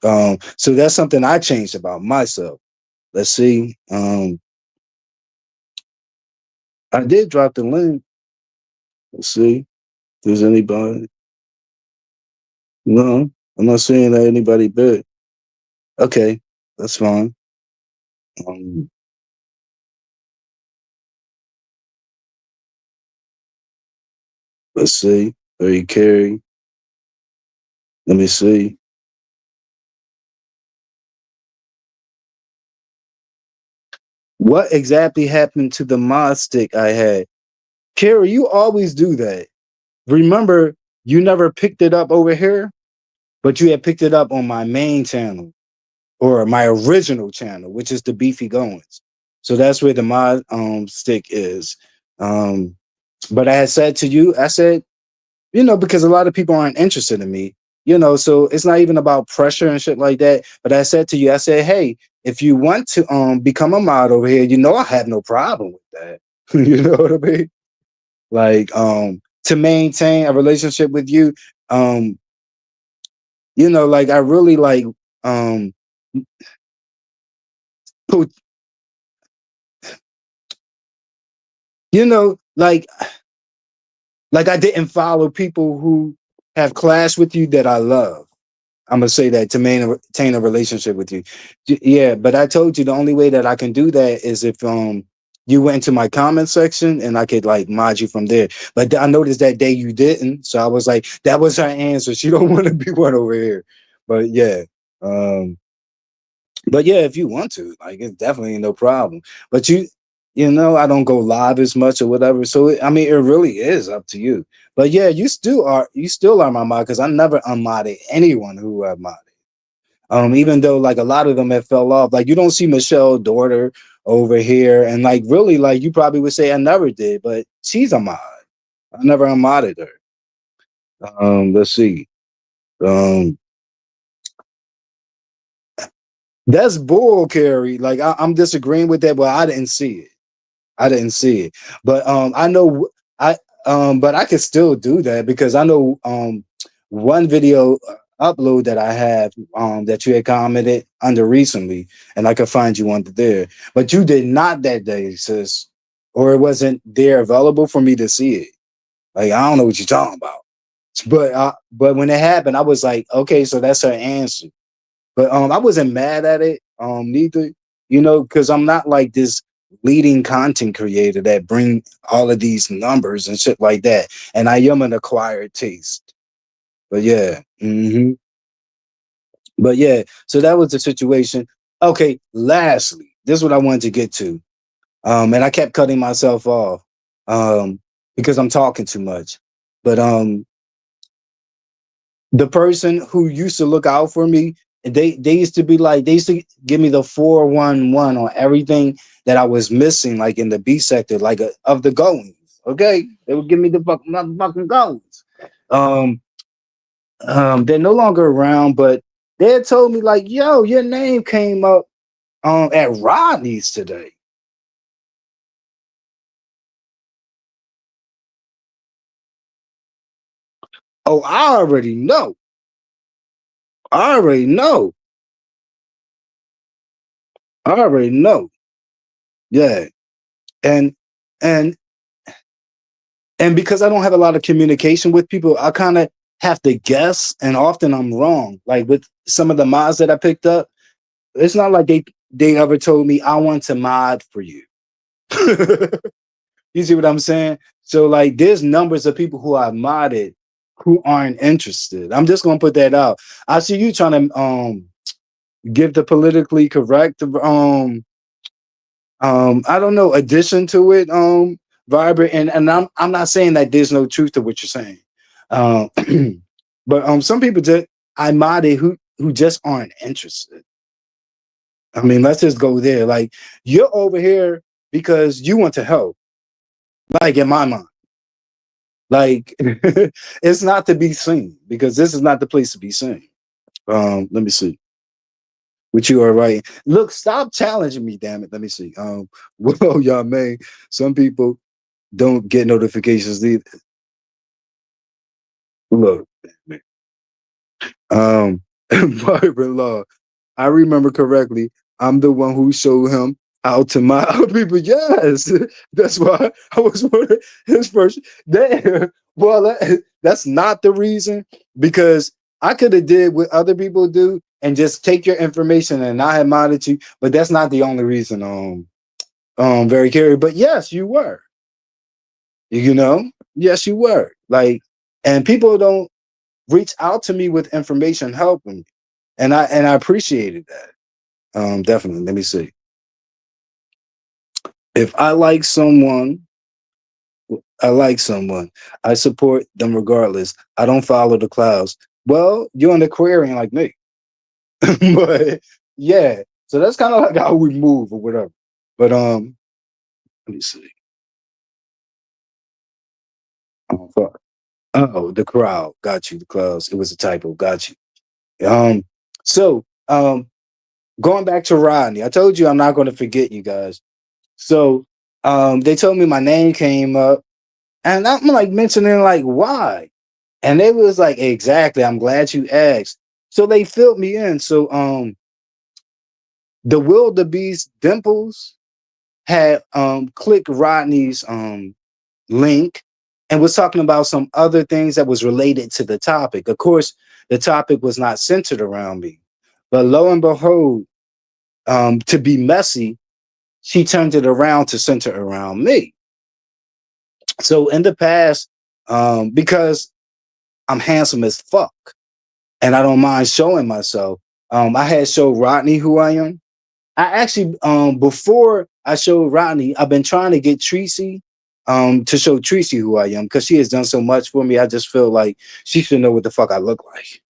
So that's something I changed about myself. Let's see. I did drop the link. Let's see if there's anybody. No, I'm not seeing that anybody bid. Okay, that's fine. Um, let's see. Are you carry? Let me see. What exactly happened to the mod stick I had? Carrie, you always do that. Remember, you never picked it up over here, but you had picked it up on my main channel, or my original channel, which is the Beefy Goings. So that's where the mod stick is. Um, but I had said to you, I said, because a lot of people aren't interested in me, so it's not even about pressure and shit like that. But I said to you, I said, hey, if you want to become a mod over here, I have no problem with that. You know what I mean? Like, to maintain a relationship with you, um, like I really like um put, like I didn't follow people who have clashed with you that I love. I'm gonna say that to maintain a relationship with you. Yeah, but I told you the only way that I can do that is if you went into my comment section and I could like mod you from there. But I noticed that day you didn't, so I was like, that was her answer. She don't want to be one over here. But yeah, um, but yeah, if you want to, like, it's definitely no problem. But I don't go live as much or whatever. So I mean, it really is up to you. But yeah, you still are my mod, because I never unmodded anyone who I modded. Even though like a lot of them have fell off. Like you don't see Michelle daughter over here, and like really, like you probably would say I never did, but she's a mod. I never unmodded her. Let's see. Um, that's bull, Carrie. Like I'm disagreeing with that, but I didn't see it. I didn't see it, but I know I but I could still do that, because I know one video upload that I have that you had commented under recently, and I could find you under there. But you did not that day, sis, or it wasn't there available for me to see it. Like I don't know what you're talking about, but when it happened, I was like, okay, so that's her answer. But I wasn't mad at it, neither, because I'm not like this leading content creator that bring all of these numbers and shit like that. And I am an acquired taste. But yeah. But yeah, so that was the situation. Okay, lastly, this is what I wanted to get to. And I kept cutting myself off um because I'm talking too much. But the person who used to look out for me, they used to be like, they used to give me the 411 on everything that I was missing, like in the B sector, like of the goings. Okay, they would give me the motherfucking goings. Um, they're no longer around, but they had told me like, "Yo, your name came up at Rodney's today." Oh, I already know. I already know. I already know. Yeah, and and and because I don't have a lot of communication with people, I kind of have to guess, and often I'm wrong. Like with some of the mods that I picked up, it's not like they ever told me I want to mod for you. You see what I'm saying? So like, there's numbers of people who I modded who aren't interested. I'm just gonna put that out. I see you trying to give the politically correct I don't know, addition to it, vibrant, and I'm not saying that there's no truth to what you're saying. Um but some people just I modded who just aren't interested. I mean, let's just go there. Like, you're over here because you want to help, like in my mind. Like it's not to be seen because this is not the place to be seen. Let me see what you are writing. Look, stop challenging me, damn it. Let me see. Well, y'all man, some people don't get notifications either. Look, Barbara Law, I remember correctly. I'm the one who showed him how to my other people. Yes, that's why I was one of his first. Well, that's not the reason, because I could have did what other people do and just take your information and I had modded you, but that's not the only reason. Very curious. But yes, you were. Yes, you were. Like, and people don't reach out to me with information helping me, and I appreciated that. Definitely. Let me see. If I like someone, I like someone. I support them regardless. I don't follow the clouds. Well, you're an Aquarian like me, but yeah. So that's kind of like how we move or whatever. But let me see. Oh, fuck. Oh, the crowd. Got you. The clouds. It was a typo. Got you. Um. So going back to Rodney, I told you I'm not going to forget you guys. So they told me my name came up, and I'm like mentioning like why, and they was like, exactly. I'm glad you asked. So they filled me in. So the wildebeest Dimples had clicked Rodney's link and was talking about some other things that was related to the topic. Of course, the topic was not centered around me, but lo and behold, to be messy, she turned it around to center around me. So in the past, because I'm handsome as fuck and I don't mind showing myself, I had showed Rodney who I am. I actually, before I showed Rodney, I've been trying to get Tracy to show Tracy who I am because she has done so much for me. I just feel like she should know what the fuck I look like.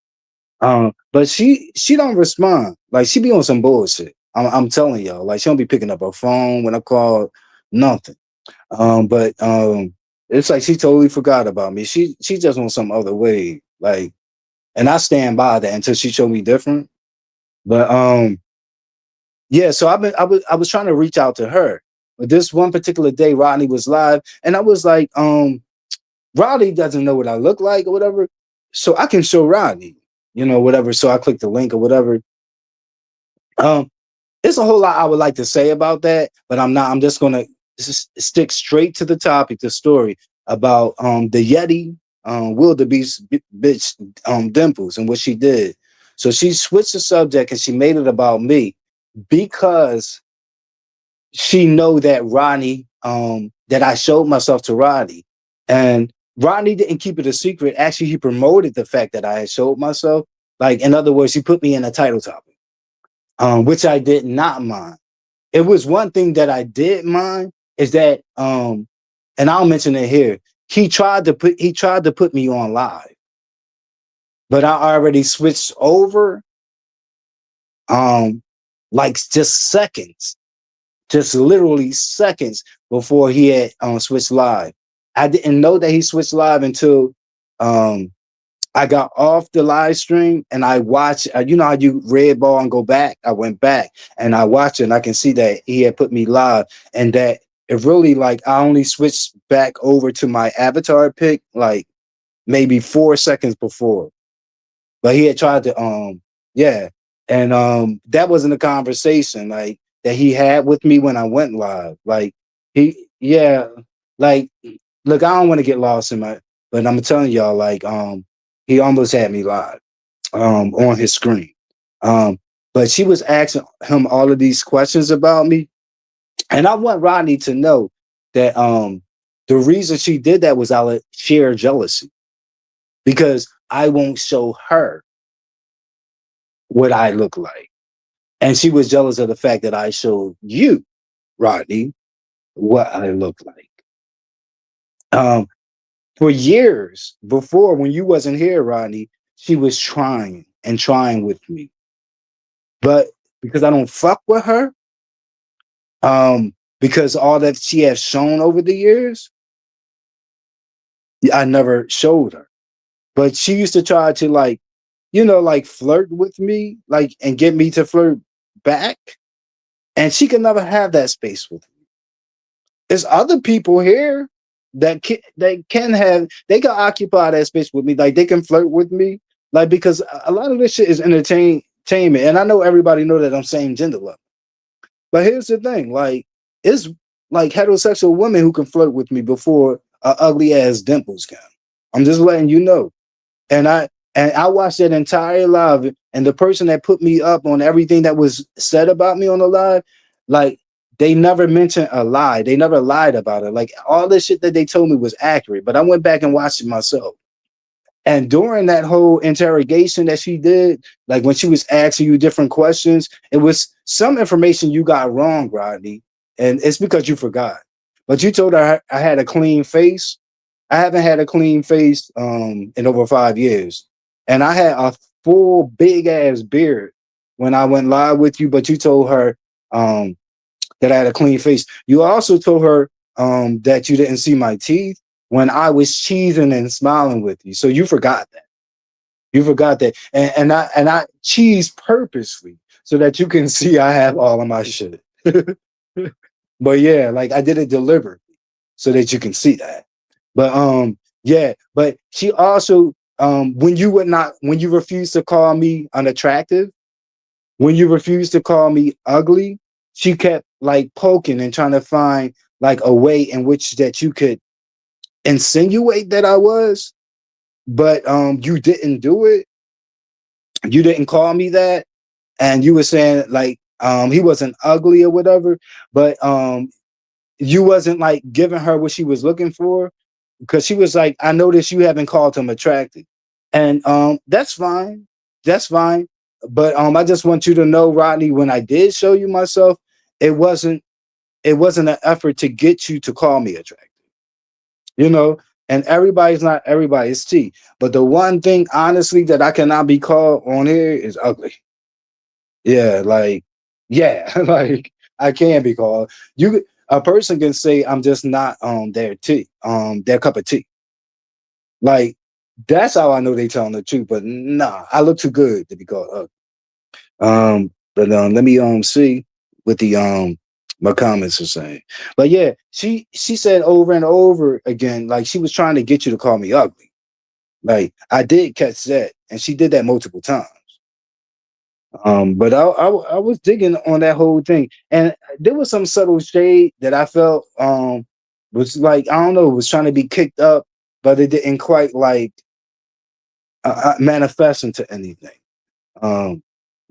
But she don't respond. Like, she be on some bullshit. I'm telling y'all. Like, she don't be picking up her phone when I call. Nothing. But it's like she totally forgot about me. She just on some other way. Like, and I stand by that until she showed me different. But yeah, so I was trying to reach out to her. But this one particular day, Rodney was live, and I was like, Rodney doesn't know what I look like or whatever. So I can show Rodney, whatever. So I clicked the link or whatever. Um, There's a whole lot I would like to say about that, but I'm not. I'm just gonna stick straight to the topic, the story about the Yeti wildebeest bitch Dimples and what she did. So she switched the subject and she made it about me because she know that Rodney, that I showed myself to Rodney. And Rodney didn't keep it a secret. Actually, he promoted the fact that I had showed myself. Like, in other words, he put me in a title topic, which I did not mind. It was one thing that I did mind is that, and I'll mention it here. He tried to put me on live, but I already switched over, um, like just seconds, just literally seconds before he had switched live. I didn't know that he switched live until um, I got off the live stream and I watched. You know how you red ball and go back? I went back and I watched it and I can see that he had put me live and that it really like I only switched back over to my avatar pick like maybe 4 seconds before. But he had tried to yeah. And that wasn't a conversation like that he had with me when I went live. Like he yeah, like look, I don't want to get lost in my but I'm telling y'all, like he almost had me live on his screen. Um but she was asking him all of these questions about me. And I want Rodney to know that the reason she did that was out of sheer jealousy because I won't show her what I look like. And she was jealous of the fact that I showed you, Rodney, what I look like. Um, for years before, when you wasn't here, Rodney, she was trying and trying with me. But because I don't fuck with her, because all that she has shown over the years, I never showed her. But she used to try to like, like flirt with me, like and get me to flirt back. And she could never have that space with me. There's other people here they can occupy that space with me. Like they can flirt with me. Like because a lot of this shit is entertainment. And I know everybody know that I'm same gender level. But here's the thing, like it's like heterosexual women who can flirt with me before ugly ass dimples can. I'm just letting you know. And I watched that entire live, and the person that put me up on everything that was said about me on the live, like they never mentioned a lie. They never lied about it. Like all this shit that they told me was accurate. But I went back and watched it myself. And during that whole interrogation that she did, like when she was asking you different questions, it was some information you got wrong, Rodney. And it's because you forgot. But you told her I had a clean face. I haven't had a clean face in over 5 years. And I had a full big ass beard when I went live with you, but you told her that I had a clean face. You also told her that you didn't see my teeth when I was cheesing and smiling with you. So you forgot that. You forgot that. And I cheese purposely so that you can see I have all of my shit. But yeah, like I did it deliberately so that you can see that. But yeah, but she also when you refused to call me unattractive, when you refused to call me ugly, she kept like poking and trying to find like a way in which that you could insinuate that I was, but you didn't do it. You didn't call me that, and you were saying like he wasn't ugly or whatever, but you wasn't like giving her what she was looking for because she was like, I noticed you haven't called him attractive. And that's fine. That's fine. But I just want you to know, Rodney, when I did show you myself, it wasn't it wasn't an effort to get you to call me attractive. You know, and everybody's not everybody's T. But the one thing honestly that I cannot be called on here is ugly. Yeah, like yeah, like I can be called. A person can say I'm just not their cup of tea. Like that's how I know they telling the truth. But nah, I look too good to be called ugly. But let me see what the my comments are saying. But yeah, she said over and over again, like she was trying to get you to call me ugly. Like I did catch that, and she did that multiple times. But I was digging on that whole thing, and there was some subtle shade that I felt was like I don't know, was trying to be kicked up, but it didn't quite like manifest into anything. Um,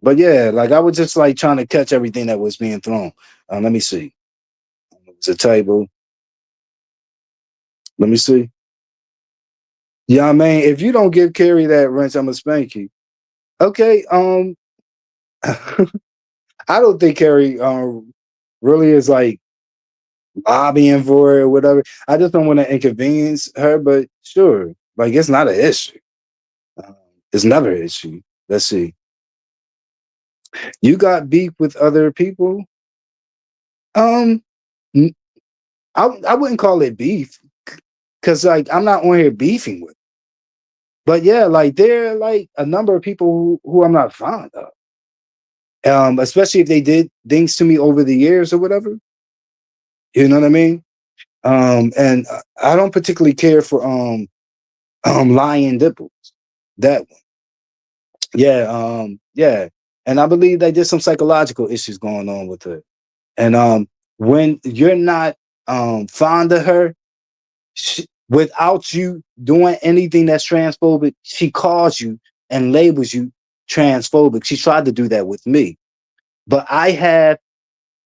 but yeah, like I was just like trying to catch everything that was being thrown. Let me see. It's a table. Let me see. Yeah, I mean, if you don't give Carrie that wrench, I'm gonna spank you. Okay. I don't think Carrie really is like lobbying for it or whatever. I just don't want to inconvenience her, but sure, like it's not an issue. Um, it's never an issue. Let's see. You got beef with other people? Um, n- I wouldn't call it beef because like I'm not on here beefing with. But yeah, like there are like a number of people who I'm not fond of. Especially if they did things to me over the years or whatever. You know what I mean? And I don't particularly care for lying dimples. That one. Yeah, yeah. And I believe that there's some psychological issues going on with her. And when you're not fond of her, without you doing anything that's transphobic, she calls you and labels you transphobic. She tried to do that with me. But I have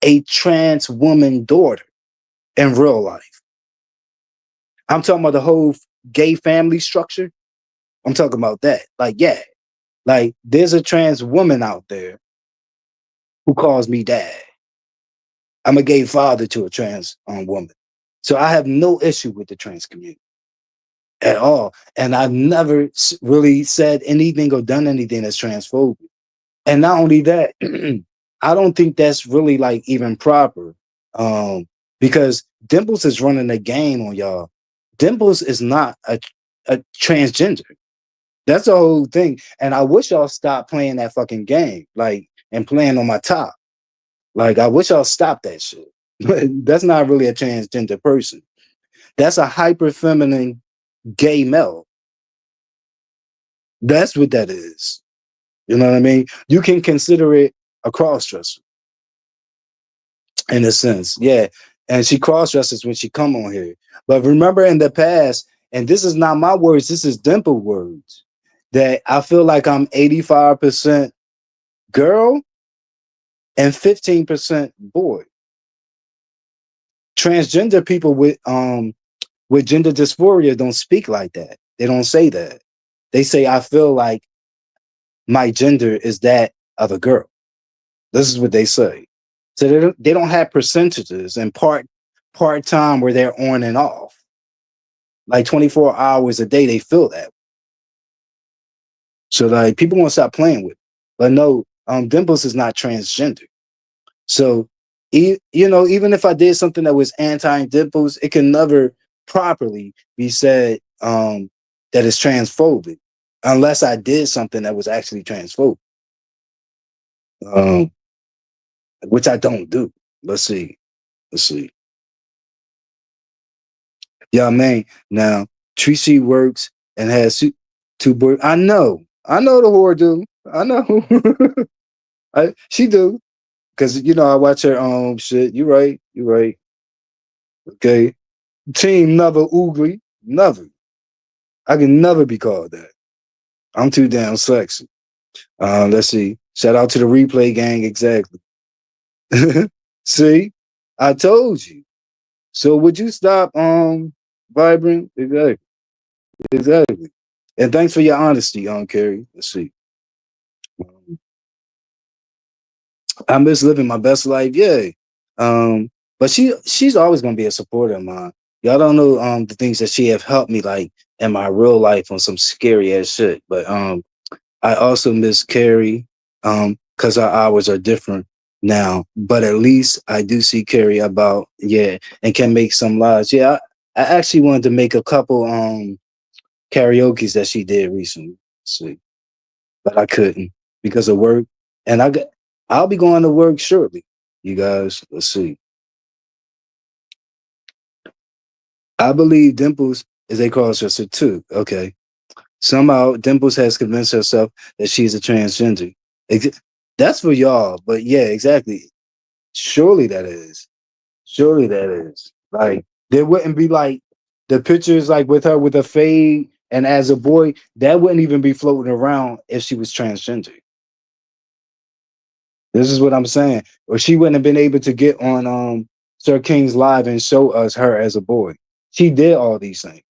a trans woman daughter in real life. I'm talking about the whole gay family structure. I'm talking about that. Like, yeah, like there's a trans woman out there who calls me dad. I'm a gay father to a trans woman. So I have no issue with the trans community at all. And I've never really said anything or done anything that's transphobic. And not only that, I don't think that's really like even proper. Um, because Dimples is running a game on y'all. Dimples is not a transgender. That's the whole thing. And I wish y'all stop playing that fucking game, like, and playing on my top. Like, I wish y'all stop that shit. That's not really a transgender person. That's a hyper feminine gay male. That's what that is. You know what I mean? You can consider it a cross dresser in a sense. Yeah. And she cross dresses when she come on here. But remember in the past, and this is not my words, this is Dimple words, that I feel like I'm 85% girl and 15% boy. Transgender people with gender dysphoria don't speak like that. They don't say that. They say I feel like my gender is that of a girl. This is what they say. So they don't have percentages and part time where they're on and off. Like 24 hours a day, they feel that. So like people want to stop playing with it. But no, Dimples is not transgender. So even if I did something that was anti-Dimples, it can never properly be said that it's transphobic unless I did something that was actually transphobic. Um, which I don't do. Let's see. Let's see. Yeah, man. Now Tracy works and has two boys. I know. I know the whore do. I know. She do. Cause I watch her shit. You right. You right. Okay. Team never oogly. Never. I can never be called that. I'm too damn sexy. Let's see. Shout out to the replay gang. Exactly. See, I told you. So would you stop vibrant? Exactly. Exactly. And thanks for your honesty, Carrie. Let's see. Um, I miss living my best life. Yeah. But she's always gonna be a supporter of mine. Y'all don't know the things that she have helped me like in my real life on some scary ass shit. But I also miss Carrie because our hours are different now. But at least I do see Carrie about, yeah, and can make some lives. Yeah, I actually wanted to make a couple karaoke's that she did recently. Let's see, but I couldn't because of work. And I'll be going to work shortly. You guys, let's see. I believe Dimples is a crossdresser too. Okay. Somehow Dimples has convinced herself that she's a transgender. That's for y'all, but yeah, exactly. Surely that is. Surely that is. Like there wouldn't be like the pictures like with her with a fade and as a boy, that wouldn't even be floating around if she was transgender. This is what I'm saying. Or she wouldn't have been able to get on Sir King's live and show us her as a boy. She did all these things.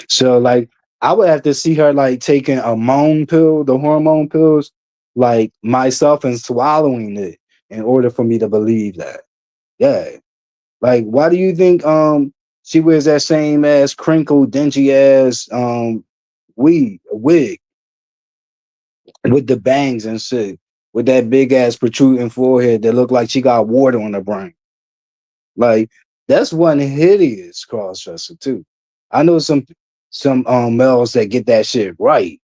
So like I would have to see her like taking a moan pill, the hormone pills, like myself and swallowing it in order for me to believe that. Yeah. Like why do you think she wears that same ass crinkled, dingy ass wig with the bangs and shit, with that big ass protruding forehead that look like she got water on her brain? Like that's one hideous cross dresser too. I know some males that get that shit right.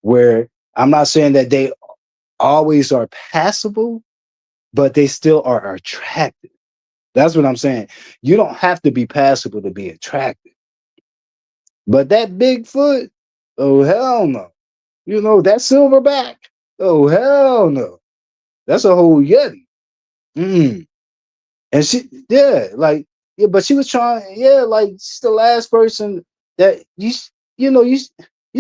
Where I'm not saying that they always are passable, but they still are attractive. That's what I'm saying. You don't have to be passable to be attractive. But that Bigfoot, oh hell no. You know, that silverback, oh hell no. That's a whole Yeti. Mm. And she, yeah, like, yeah, but she was trying, yeah, like she's the last person that you know, you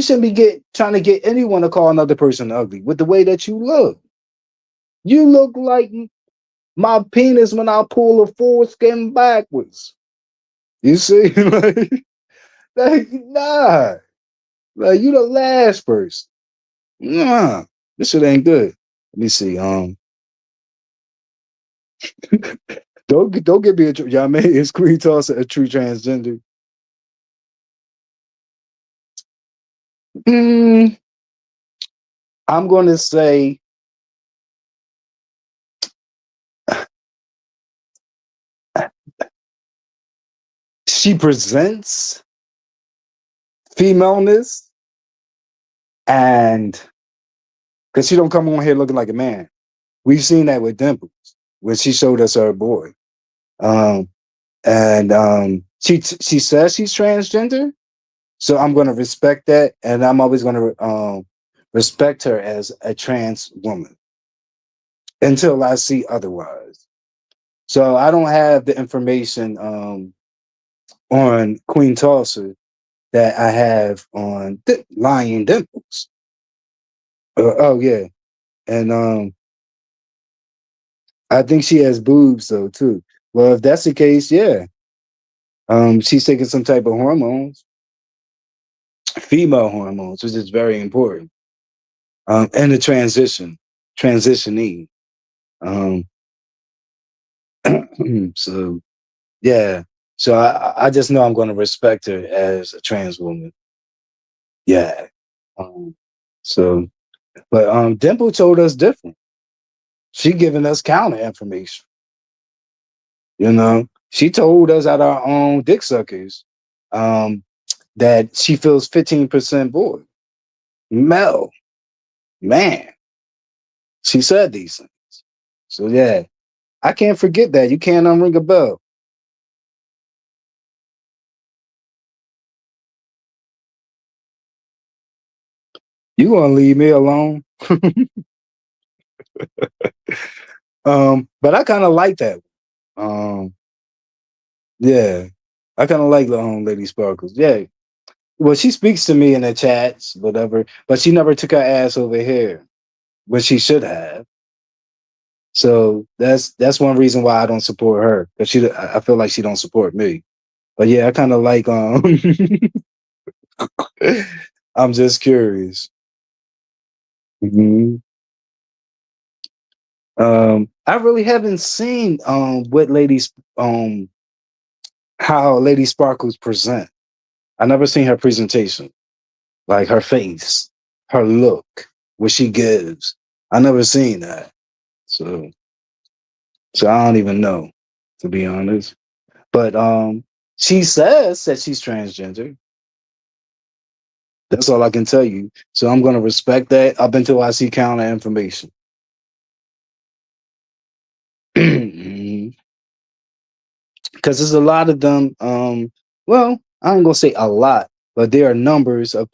shouldn't be trying to get anyone to call another person ugly with the way that you look. You look like my penis when I pull a foreskin backwards. You see, like nah, like you the last person. Nah, this shit ain't good. Let me see. Don't get me a y'all man. Is Queen Tulsa a true transgender? Mm, I'm going to say she presents femaleness, and because she don't come on here looking like a man. We've seen that with Dimples when she showed us her boy. Um, and she says she's transgender, so I'm going to respect that, and I'm always going to respect her as a trans woman until I see otherwise. So I don't have the information on Queen Tulsa that I have on Lion Dimples. Oh yeah, and I think she has boobs though too. Well, if that's the case, yeah, she's taking some type of hormones, female hormones, which is very important. And the transitioning. Um, so yeah, so I just know I'm going to respect her as a trans woman. Yeah. Um, so, but Dimple told us different. She giving us counter information. You know, she told us at our own dick suckers um, that she feels 15% boy. Mel, man, she said these things. So yeah, I can't forget that. You can't unring a bell. You gonna leave me alone? But I kind of like that. Um, yeah, I kind of like the Lady Sparkles. Yeah, well, she speaks to me in the chats, whatever, but she never took her ass over here, but she should have. So that's one reason why I don't support her, because I feel like she don't support me. But yeah, I kind of like I'm just curious. Mhm. I really haven't seen what ladies how Lady Sparkles present. I never seen her presentation, like her face, her look, what she gives. I never seen that. So so I don't even know, to be honest. But she says that she's transgender. That's all I can tell you. So I'm gonna respect that up until I see counter information. Because there's a lot of them. Well, I ain't gonna say a lot, but there are numbers of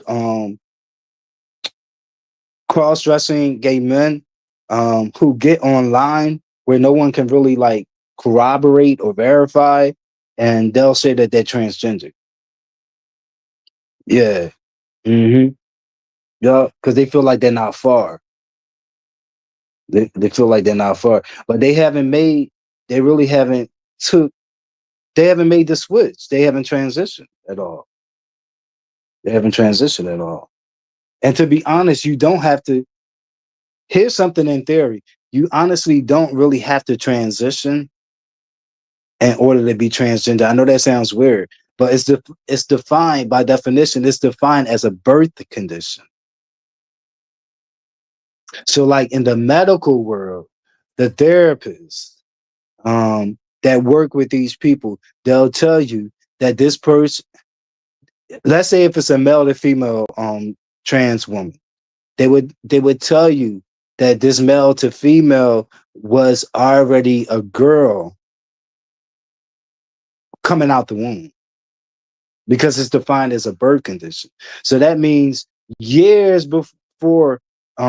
cross-dressing gay men who get online where no one can really like corroborate or verify, and they'll say that they're transgender. Yeah. Mm-hmm. Yeah, because they feel like they're not far. They feel like they're not far, but they haven't made. They really haven't took. They haven't made the switch. They haven't transitioned at all. They haven't transitioned at all. And to be honest, you don't have to. Here's something in theory. You honestly don't really have to transition in order to be transgender. I know that sounds weird, but it's defined by definition. It's defined as a birth condition. So, like in the medical world, the therapists that work with these people, they'll tell you that this person, let's say if it's a male to female trans woman, they would tell you that this male to female was already a girl coming out the womb because it's defined as a birth condition. So that means years before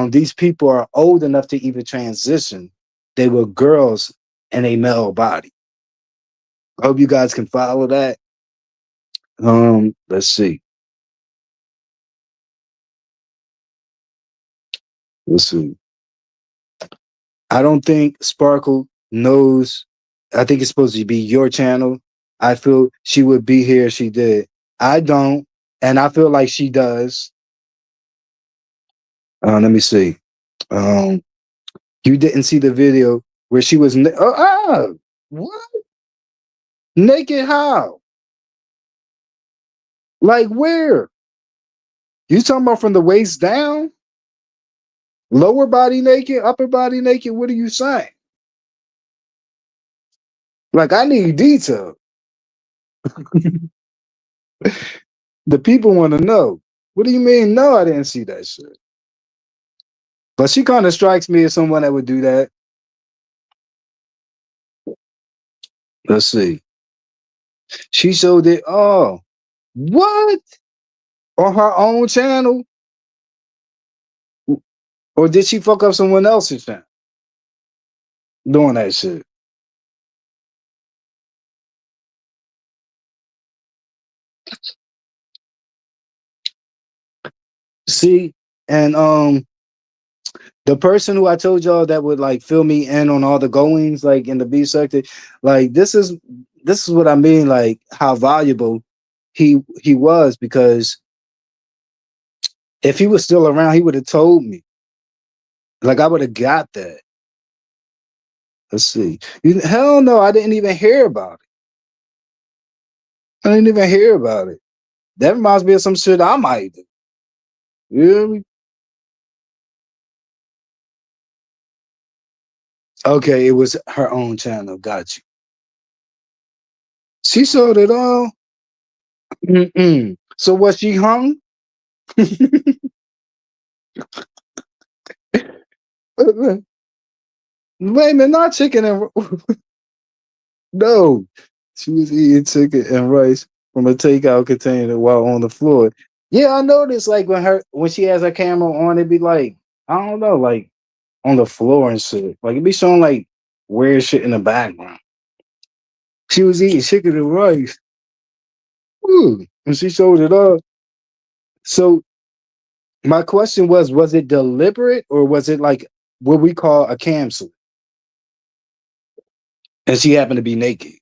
these people are old enough to even transition, they were girls in a male body. I hope you guys can follow that. Let's see. Let's see. I don't think Sparkle knows. I think it's supposed to be your channel. I feel she would be here if she did. I don't, and I feel like she does. Let me see. Um, you didn't see the video where she was. What? Naked? How? Like where? You talking about from the waist down? Lower body naked, upper body naked? What are you saying? Like I need detail. The people want to know. What do you mean? No, I didn't see that shit. But she kind of strikes me as someone that would do that. Let's see. She showed it. Oh, what? On her own channel? Or did she fuck up someone else's channel doing that shit? See, and the person who I told y'all that would like fill me in on all the goings, like in the B sector, like this is what I mean, like how valuable he was, because if he was still around, he would have told me. Like I would have got that. Let's see. Hell no, I didn't even hear about it. I didn't even hear about it. That reminds me of some shit I might do. You hear me? Okay, it was her own channel. Got you. She sold it all. Mm-mm. So was she hung? Wait a minute, not chicken and no. She was eating chicken and rice from a takeout container while on the floor. Yeah, I noticed like when she has her camera on, it'd be like, I don't know, like on the floor and shit. Like it'd be showing like weird shit in the background. She was eating chicken and rice. Ooh, and she showed it up. So my question was it deliberate or was it like what we call a cam slip? And she happened to be naked.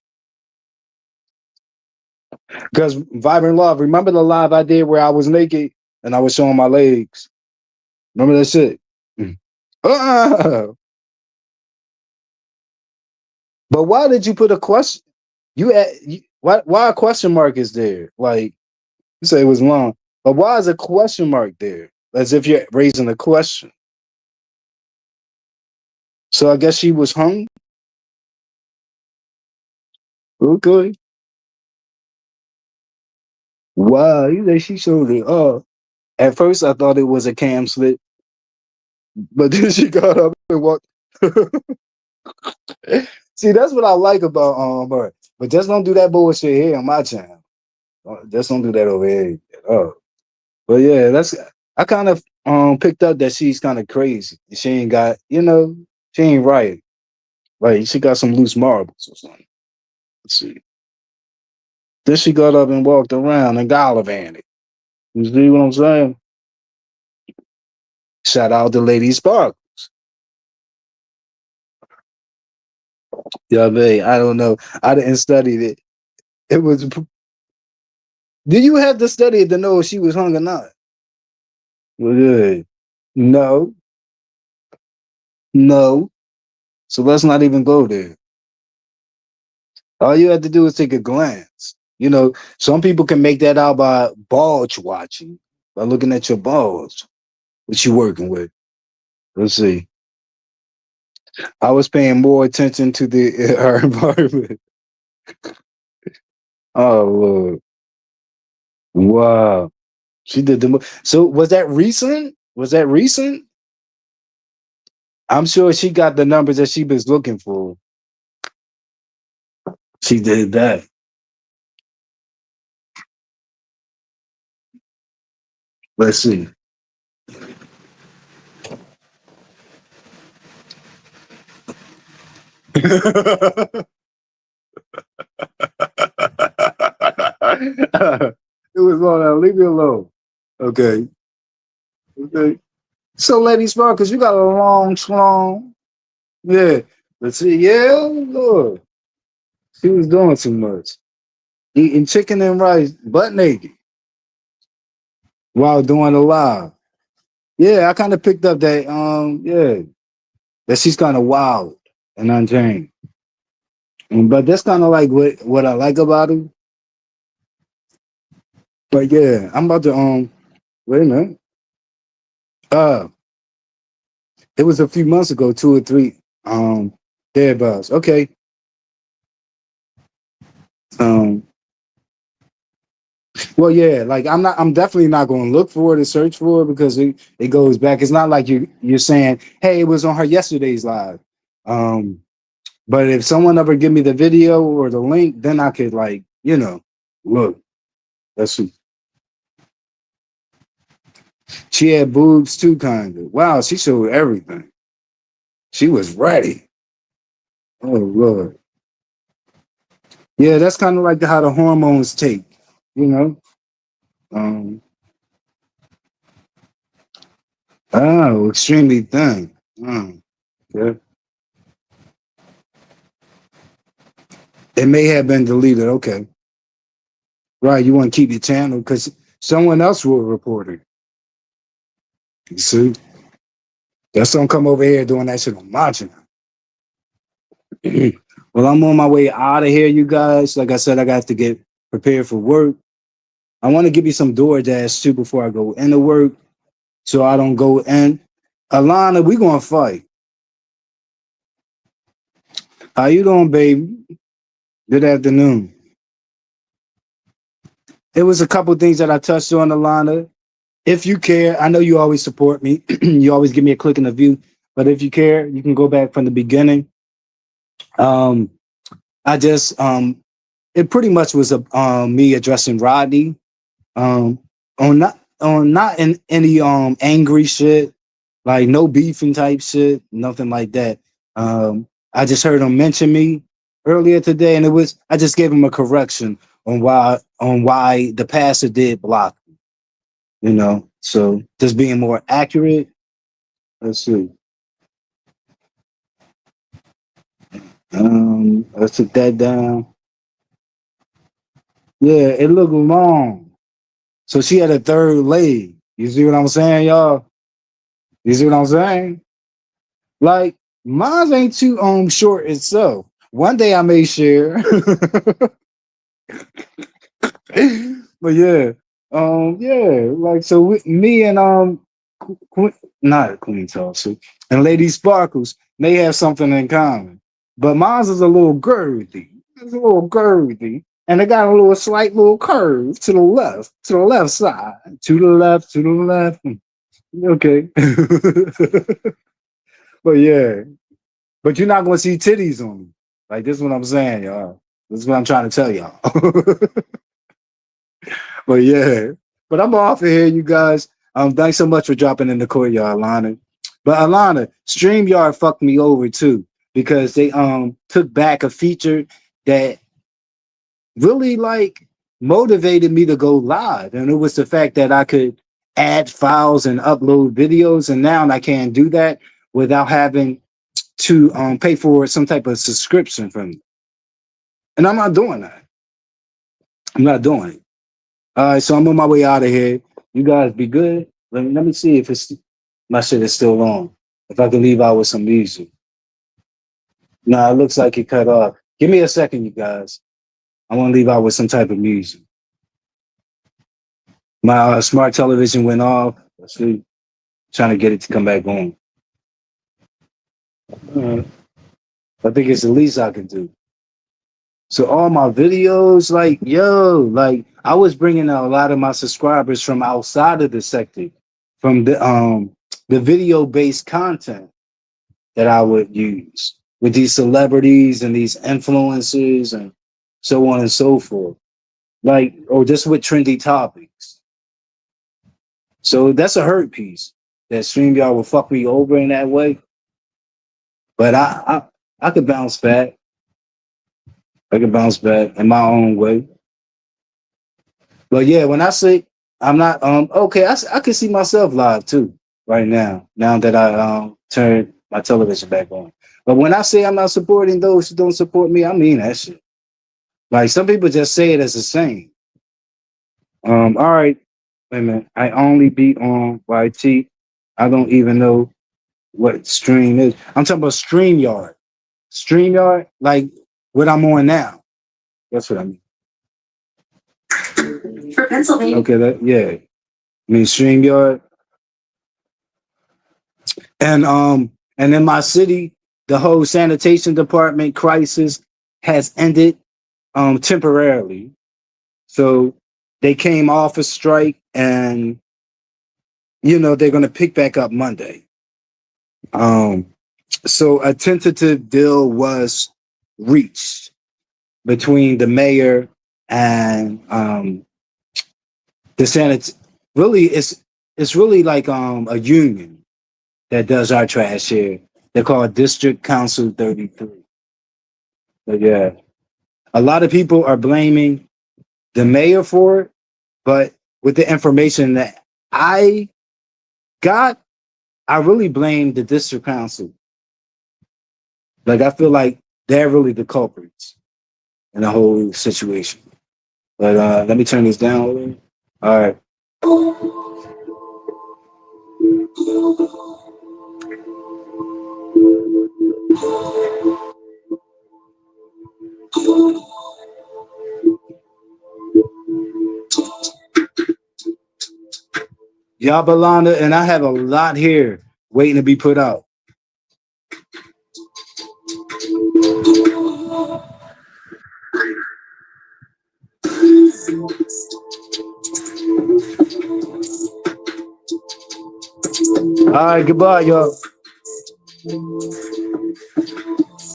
Because Vibrant Love, remember the live I did where I was naked and I was showing my legs? Remember that shit? Mm. Ah! But why did you put a question? Why a question mark is there? Like you say it was long, but why is a question mark there? As if you're raising a question. So I guess she was hung. Okay. Wow, you think she showed it? Oh, at first I thought it was a cam slip, but then she got up and walked. See, that's what I like about her. But just don't do that bullshit here on my channel. Just don't do that over here. Oh, but yeah, that's I kind of picked up that she's kind of crazy. She ain't got, she ain't right. Like she got some loose marbles or something. Let's see. Then she got up and walked around and gallivanted. You see what I'm saying? Shout out to Lady Spark. Yeah, man, I don't know. I didn't study it. It was. Do you have to study it to know if she was hung or not? Well, yeah. No, no. So let's not even go there. All you have to do is take a glance. You know, some people can make that out by bulge watching, by looking at your balls, what you working with. Let's see. I was paying more attention to the her environment. Oh Lord. Wow. She did the so was that recent? Was that recent? I'm sure she got the numbers that she was looking for. She did that. Let's see. It was on leave me alone. Okay. Okay. So Lady Sparkles, you got a long schlong. Yeah. Let's see. Yeah, Lord. She was doing too much. Eating chicken and rice butt naked while doing a live. Yeah, I kind of picked up that yeah, that she's kind of wild and untamed. But that's kind of like what I like about her. But yeah, I'm about to wait a minute. Uh it was a few months ago, 2 or 3, thereabouts. Okay. Um well yeah, like I'm definitely not gonna look for it and search for it because it goes back. It's not like you're saying, hey, it was on her yesterday's live. Um but if someone ever give me the video or the link, then I could like, look. Let's see. She had boobs too, kind of. Wow, she showed everything. She was ready. Oh Lord. Yeah, that's kind of like how the hormones take, you know. Um, oh, extremely thin. Yeah. It may have been deleted. Okay, right. You want to keep your channel because someone else will report it. You see, that's don't come over here doing that shit on my channel. Well, I'm on my way out of here, you guys. Like I said, I got to get prepared for work. I want to give you some DoorDash too before I go into work, so I don't go in. Alana, we gonna fight. How you doing, baby? Good afternoon. It was a couple things that I touched on, Alana. If you care, I know you always support me. You always give me a click in the view. But if you care, you can go back from the beginning. Um, I just it pretty much was me addressing Rodney. Um, on not in any angry shit, like no beefing type shit, nothing like that. I just heard him mention me earlier today, and I just gave him a correction on why the pastor did block, so just being more accurate. Let's see. I took that down. Yeah, it looked long. So she had a third leg. You see what I'm saying, y'all? You see what I'm saying? Like mine ain't too short itself. One day I may share. But yeah. Yeah, like so me and not Queen Tulsa and Lady Sparkles may have something in common. But mine is a little girthy. It's a little girthy. And it got a little slight little curve to the left side, to the left, to the left. Okay. But yeah, but you're not gonna see titties on me. Like this is what I'm saying, y'all. This is what I'm trying to tell y'all. But yeah, but I'm off of here, you guys. Thanks so much for dropping in the courtyard, Alana. But Alana, StreamYard fucked me over too because they took back a feature that really like motivated me to go live, and it was the fact that I could add files and upload videos, and now I can't do that without having to pay for some type of subscription from me. And I'm not doing that. I'm not doing it. All right, so I'm on my way out of here. You guys be good. Let me see if it's my shit is still on. If I can leave out with some music. Nah, it looks like it cut off. Give me a second, you guys. I want to leave out with some type of music. My smart television went off. Let's see. Trying to get it to come back on. I think it's the least I can do. So all my videos, like, yo, like I was bringing a lot of my subscribers from outside of the sector, from the video-based content that I would use with these celebrities and these influencers and so on and so forth. Like, or just with trendy topics. So that's a hurt piece that StreamYard will fuck me over in that way. But I could bounce back. I can bounce back in my own way. But yeah, when I say I'm not okay, I can see myself live too right now. Now that I turned my television back on. But when I say I'm not supporting those who don't support me, I mean that shit. Like some people just say it as a saying. All right, wait a minute. I only be on YT. I don't even know what stream is. I'm talking about StreamYard. StreamYard, like what I'm on now. That's what I mean. For Pennsylvania. Okay, yeah. I mean StreamYard. And in my city, the whole sanitation department crisis has ended temporarily. So they came off a strike and they're gonna pick back up Monday. So a tentative deal was reached between the mayor and the Senate. Really, it's really like a union that does our trash here. They're called District Council 33. But yeah, a lot of people are blaming the mayor for it, but with the information that I got, I really blame the district council. Like I feel like they're really the culprits in the whole situation. But let me turn this down a little. All right. Yabalanda, and I have a lot here waiting to be put out. All right, goodbye, y'all.